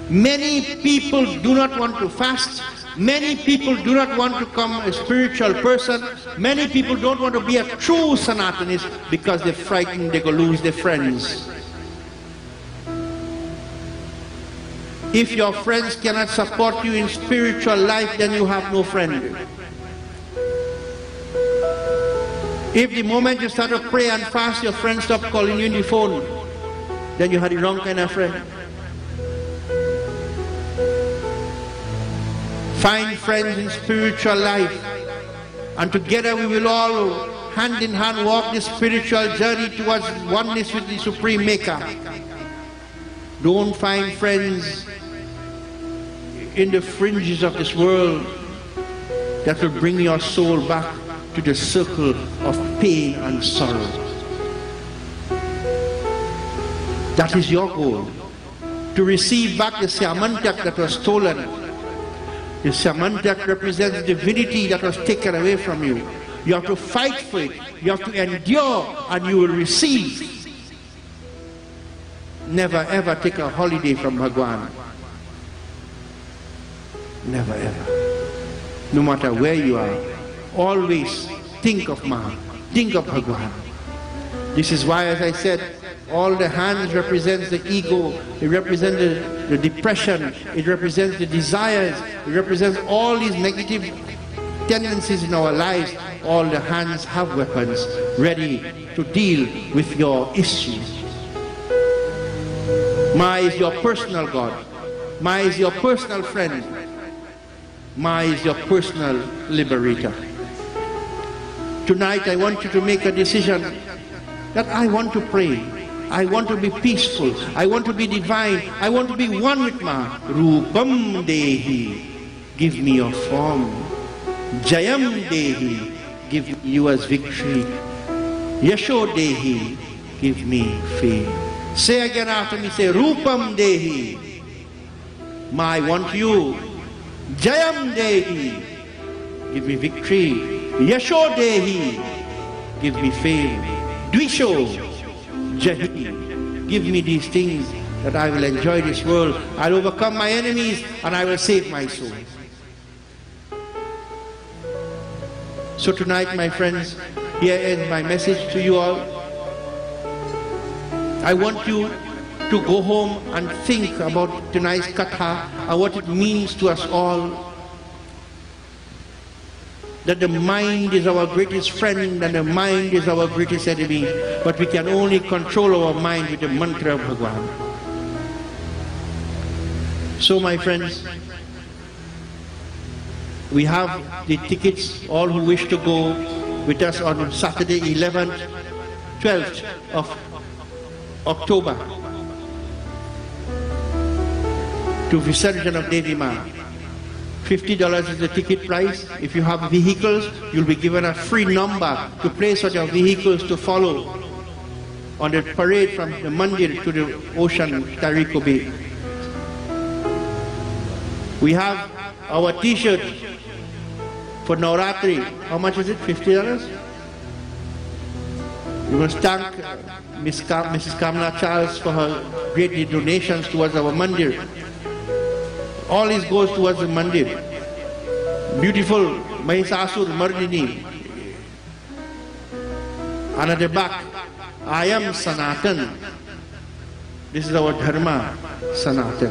Many people do not want to fast. Many people do not want to become a spiritual person. Many people don't want to be a true Sanatanist because they're frightened they're going to lose their friends. If your friends cannot support you in spiritual life, then you have no friend. If the moment you start to pray and fast, your friends stop calling you on the phone, then you had the wrong kind of friend. Find friends in spiritual life, and together we will all hand in hand walk this spiritual journey towards oneness with the Supreme Maker. Don't find friends in the fringes of this world that will bring your soul back to the circle of pain and sorrow. That is your goal, to receive back the Samantak that was stolen. The Samantak represents divinity that was taken away from you. You have to fight for it, you have to endure, and you will receive. Never ever take a holiday from Bhagwan. Never ever. No matter where you are, always think of Maha, think of Bhagwan. This is why, as I said, all the hands represents the ego, it represents the depression, it represents the desires, it represents all these negative tendencies in our lives. All the hands have weapons ready to deal with your issues. Ma is your personal God. Ma is your personal friend. Ma is your personal liberator. Tonight I want you to make a decision that I want to pray. I want to be peaceful. I want to be divine. I want to be one with Ma. Rupam Dehi, give me your form. Jayam Dehi, give you as victory. Yasho Dehi, give me fame. Say again after me, say Rupam Dehi. Ma, I want you. Jayam Dehi, give me victory. Yasho Dehi, give me fame. Dvisho Jahi, give me these things that I will enjoy this world. I'll overcome my enemies and I will save my soul. So tonight, my friends, here ends my message to you all. I want you to go home and think about tonight's katha and what it means to us all. That the mind is our greatest friend and the mind is our greatest enemy. But we can only control our mind with the mantra of Bhagwan. So my friends, We have the tickets, all who wish to go with us on Saturday 11th, 12th of October to Visarjan of Devi Ma. $50 is the ticket price. If you have vehicles, you'll be given a free number to place on your vehicles to follow on the parade from the Mandir to the ocean, Tariko Bay. We have our t-shirt for Navratri. How much is it? $50? We must thank Mrs. Kamala Charles for her great donations towards our Mandir. All this goes towards the Mandir. Beautiful Mahisasur Mardini. And at the back, I am Sanatan. This is our Dharma, Sanatan.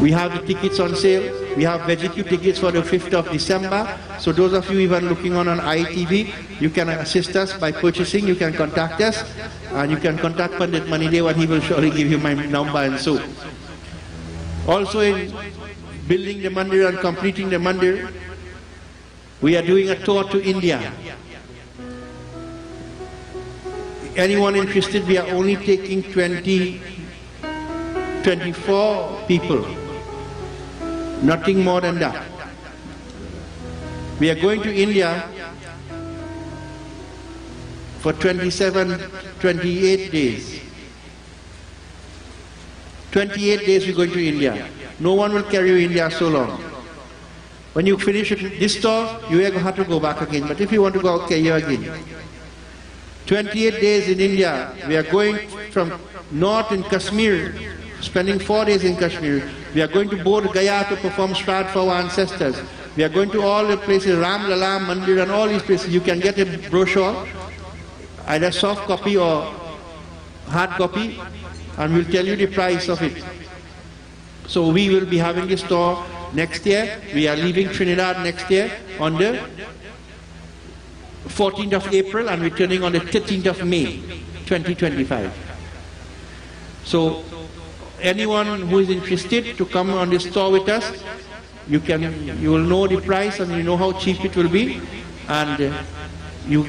We have the tickets on sale. We have VeggieQ tickets for the 5th of December. So those of you even looking on ITV, you can assist us by purchasing. You can contact us. And you can contact Pundit Mahadev and he will surely give you my number and so. Also in building the Mandir and completing the Mandir, we are doing a tour to India. Anyone interested, we are only taking 24 people. Nothing more than that. We are going to India for 28 days. 28 days we're going to India. No one will carry you India so long. When you finish this tour, you have to go back again. But if you want to go, I'll carry you again. 28 days in India. We are going from north in Kashmir, spending 4 days in Kashmir. We are going to Bodh Gaya to perform Shraddh for our ancestors. We are going to all the places, Ram Lala, Mandir and all these places. You can get a brochure, either soft copy or hard copy, and we'll tell you the price of it. So we will be having this tour next year. We are leaving Trinidad next year on the 14th of April and returning on the 13th of May, 2025. So anyone who is interested to come on this tour with us, you will know the price and you know how cheap it will be. And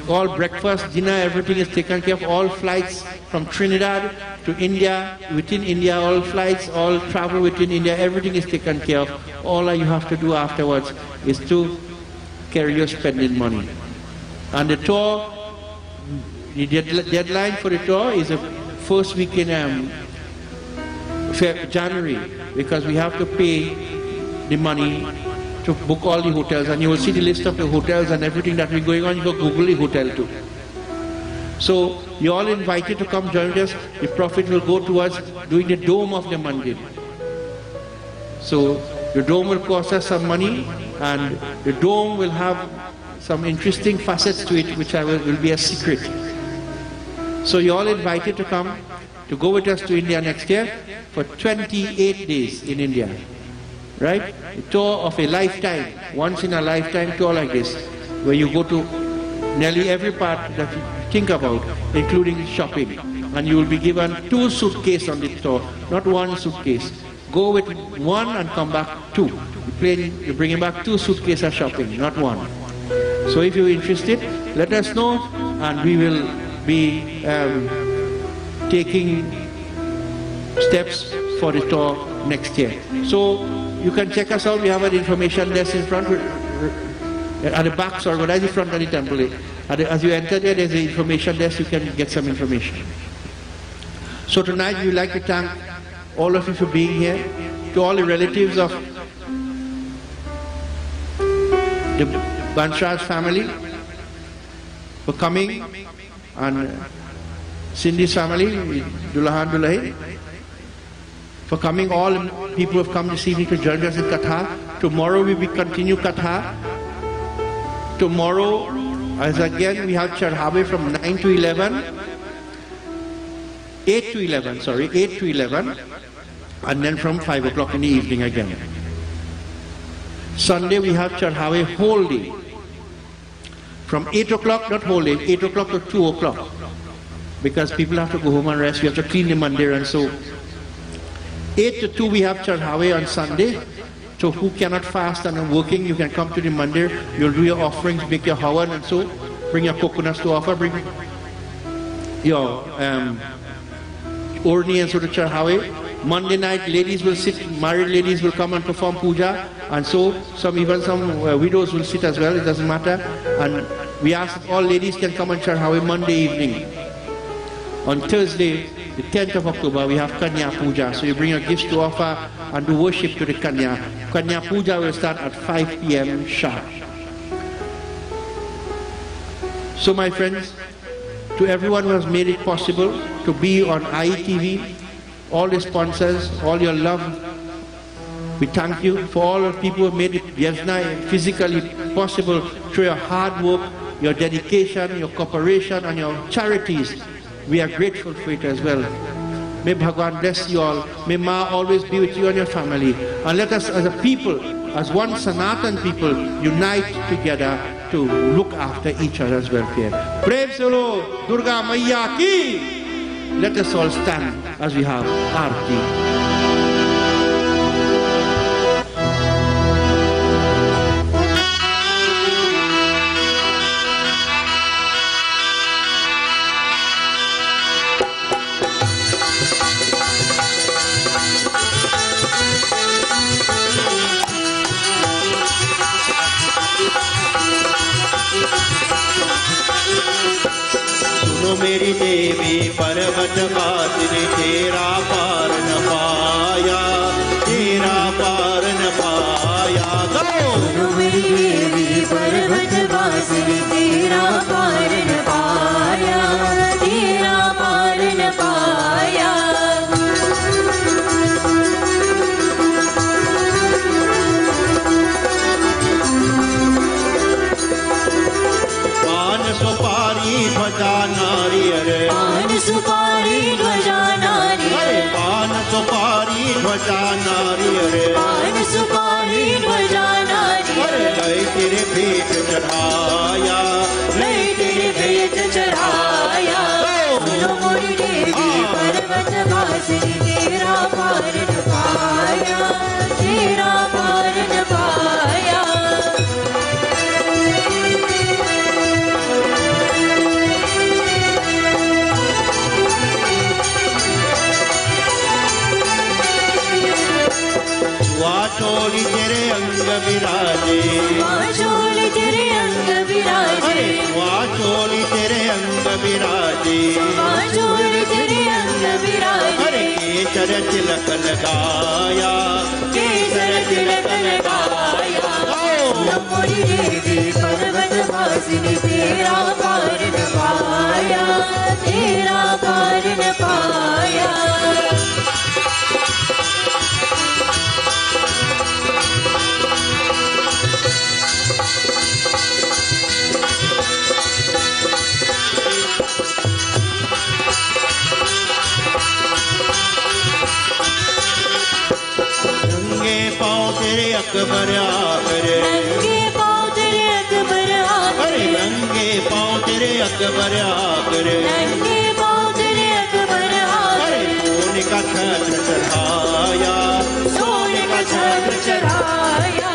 all breakfast, dinner, everything is taken care of. All flights from Trinidad to India, within India, all flights, all travel within India, everything is taken care of. All you have to do afterwards is to carry your spending money. And the tour, the deadline for the tour is the first week in January, because we have to pay the money to book all the hotels, and you will see the list of the hotels and everything that we're going on. You can Google the hotel too. So you're all invited to come join us. The profit will go towards doing the dome of the Mandir. So the dome will cost us some money, and the dome will have some interesting facets to it, which will be a secret. So you're all invited to come, to go with us to India next year for 28 days in India. Right? A tour of a lifetime, once in a lifetime tour like this, where you go to nearly every part that you think about, including shopping. And you will be given 2 suitcases on the tour, not 1 suitcase. Go with 1 and come back 2. You're bringing back 2 suitcases of shopping, not 1. So if you're interested, let us know, and we will be taking steps for the tour next year. So you can check us out. We have an information desk in front, at the back, sorry, but at the front of the temple. As you enter there, there's an information desk. You can get some information. So tonight, we would like to thank all of you for being here, to all the relatives of the Banshraj family for coming, and Cindy's family, Dulahan Dulahi, for coming. All people who have come this evening to join us in Katha. Tomorrow we will continue Katha. Tomorrow, as again, we have Charhabe from 9 to 11, 8 to 11, sorry, 8 to 11, and then from 5 o'clock in the evening again. Sunday we have Charhabe whole day. From 8 o'clock, not whole day, 8 o'clock to 2 o'clock. Because people have to go home and rest, we have to clean the Mandir, and so 8 to 2 we have Charhabe on Sunday, So who cannot fast and are working, you can come to the Mandir. You'll do your offerings, make your hawan and so. Bring your coconuts to offer. Bring your orni and so to Charhawe. Monday night, ladies will sit. Married ladies will come and perform puja, and so even some widows will sit as well. It doesn't matter. And we ask that all ladies can come and Charhawe Monday evening. On Thursday, the 10th of October, we have Kanya Puja. So you bring your gifts to offer and do worship to the Kanya. Kanya Puja will start at 5 p.m. sharp. So my friends, to everyone who has made it possible to be on IETV, all the sponsors, all your love, we thank you. For all the people who have made it physically possible through your hard work, your dedication, your cooperation and your charities. We are grateful for it as well. May Bhagwan bless you all. May Ma always be with you and your family. And let us as a people, as one Sanatan people, unite together to look after each other's welfare. Prem Solo Durga Maiya Ki. Let us all stand as we have Aarti. मेरी देवी पर्वत वासिनी तेरा पार न पाया, तेरा पार न पाया। सुनो मेरी देवी पर्वत वासिनी तेरा पार न पाया, तेरा पार न पाया। पान सुपारी ध्वजा नारियल, पान सुपारी ध्वजा नारियल, पान सुपारी ध्वजा नारियल, पान सुपारी ध्वजा नारियल। लय तेरे भेंट चढ़ाया, लय तेरे भेंट चढ़ाया। सुनो मोरी देवी पर्वत वासिनी तेरा पार न पाया, तेरा पार न पाया। चोली तेरे अंग विराजे, चोली तेरे अंग विराजे, चोली तेरे अंग विराजे, चोली तेरे अंग विराजे। केसर तिलक लगाया, केसर तिलक लगाया। मोरी देवी पर्वत वासिनी तेरा पार न पाया, तेरा पार न पाया। तेरे अकबर आकर, नंगे पाँव तेरे अकबर आकर, नंगे पाँव तेरे अकबर आकर, नंगे पाँव तेरे अकबर आकर। सोने का छत्र चढ़ाया, सोने का छत्र चढ़ाया।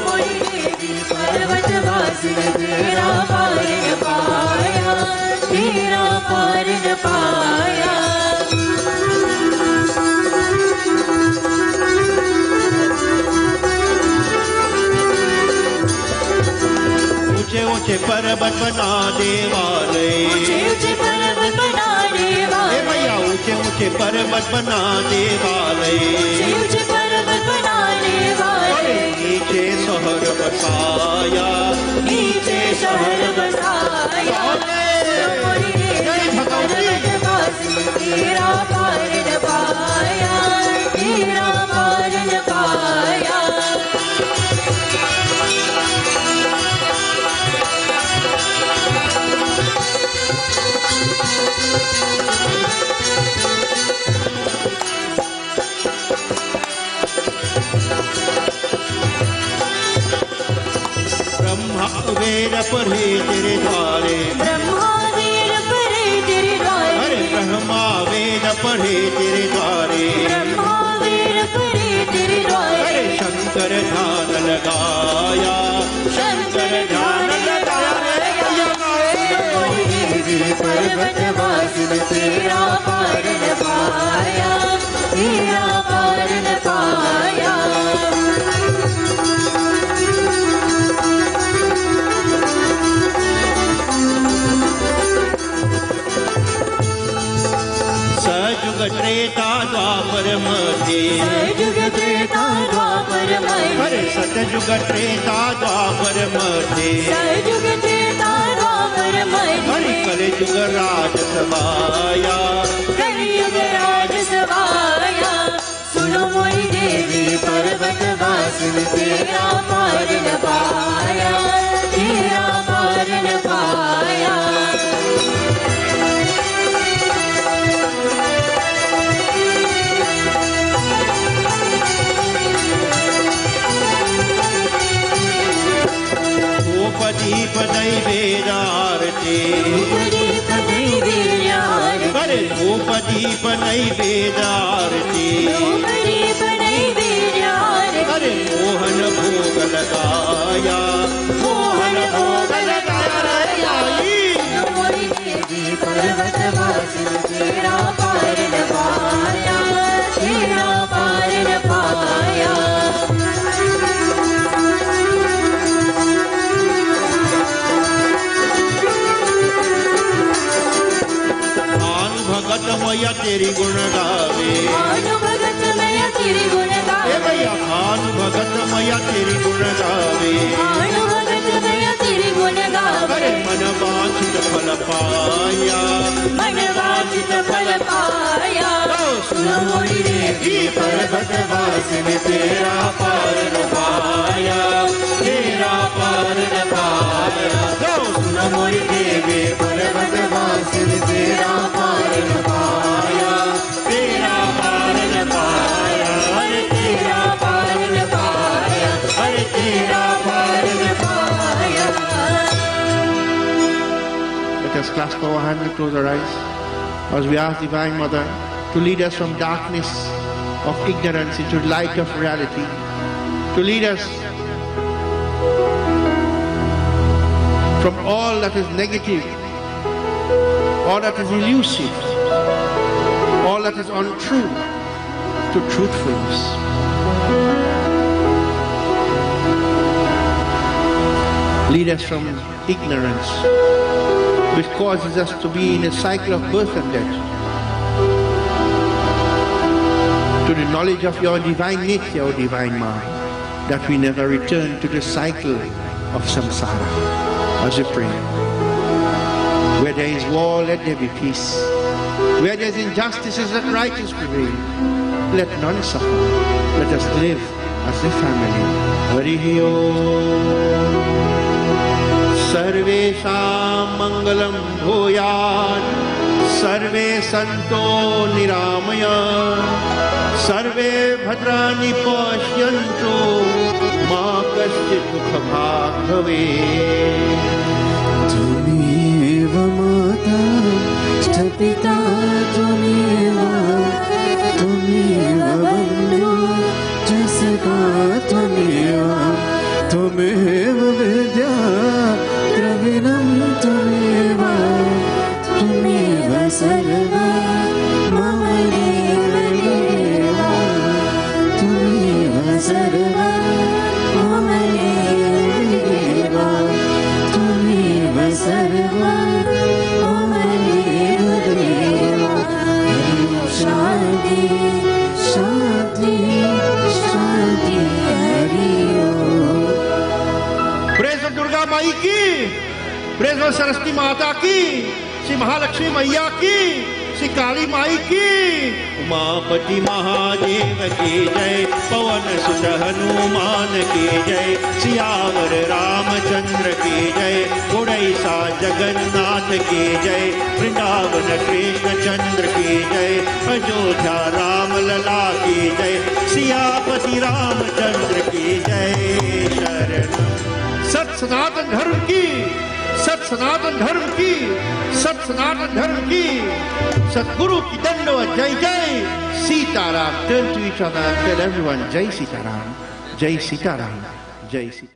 मोरी देवी पर्वत वासिनी तेरा पार न पाया, तेरा पार न पाया। ऊंचे पर्वत बना दे वाले, ऊंचे पर्वत बनाने वाले, भैया ऊंचे पर्वत बना दे वाले, ऊंचे पर्वत बनाने वाले। नीचे शहर बसाया, नीचे शहर बसाया। मोरी देवी पर्वत वासिनी तेरा पार न पाया, तेरा पार न पाया। वेद पढ़े तेरे द्वारे, ब्रह्मा वेद पढ़े तेरे द्वारे, ब्रह्मा वेद पढ़े तेरे द्वारे, ब्रह्मा वेद पढ़े तेरे द्वारे। शंकर गाया, शंकर ध्यान लगाया रे पर्वत वासिन तेरा पार न पाया, तेरा पार न पाया। सयुग त्रेता द्वापर मध्य, सयुग त्रेता द्वापर मध्य, अरे सतयुग त्रेता द्वापर मध्य, सयुग त्रेता द्वापर मध्य, अरे कलयुग राज समाया, कलयुग राज समाया। सुनो मोरी देवी पर्वत वासिन तेरा पार न पाया, तेरा पार न पाया। धूपदीप नैवेद्यारती, धूपदीप नैवेद्यारती, अरे धूपदीप नैवेद्यारती, धूपदीप नैवेद्यारती, अरे मोहन भोग लगाया, मोहन भोग लगाया रे आई। मोरी देवी पर्वत वासिन तेरा पार न पाया, तेरा पार न पाया। भगत मैया तेरी गुण गावे, भानु भगत मैया तेरी गुण गावे, भैया भानु भगत मैया तेरी गुण गावे, भानु भगत मैया तेरी गुण गावे। अरे मन वांछित फल पाया, मन वांछित फल पाया। सुनो मोरी देवी पर्वत वासिन तेरा पार न पाया, तेरा पार न पाया। सुनो मोरी देवी पर्वत वासिन तेरा पार न पाया, तेरा पार न पाया, अरे तेरा पार न पाया, अरे तेरा पार न पाया। Let us clasp our hands and close our eyes as we ask Divine Mother to lead us from darkness of ignorance into light of reality, to lead us from all that is negative, all that is elusive, all that is untrue, to truthfulness. Lead us from ignorance, which causes us to be in a cycle of birth and death, to the knowledge of your divine nature, O divine mind, that we never return to the cycle of samsara. As we pray, where there is war, let there be peace. Where there is injustices, let righteousness prevail. Let none suffer. Let us live as a family. Harihi Om. Sarvesham Mangalam Bhuyat. Sarve Santo Niramaya. Sarve Bhadrani Pashyantu. Ma Kaschit Dukha Bhag Bhavet. त्वमेव माता च पिता त्वमेव, त्वमेव बन्धु च सखा त्वमेव, त्वमेव विद्या द्रविणं त्वमेव, त्वमेव सर्वं मम देव, त्वमेव सर्वं मम देव, त्वमेव सर्वं मम देव। शान्ति शान्ति शान्ति। हरि ओम। प्रेज दुर्गा माई की, प्रेज सरस्वती माता की, श्री महालक्ष्मी मैया की, श्री काली माई की, उमापति महादेव की जय, पवन सुत हनुमान की जय, सियावर रामचंद्र की जय, उड़ैसा जगन्नाथ की जय, वृंदावन कृष्ण चंद्र की जय, अयोध्या राम लला की जय, सियापति रामचंद्र की जय। शरण सत सनातन धर्म की, सत सनातन धर्म की, सत सनातन धर्म की, सतगुरु की दंडवत जय जय Sitaram. Turn to each other and tell everyone, Jai Sitaram, Jai Sitaram, Jai Sita.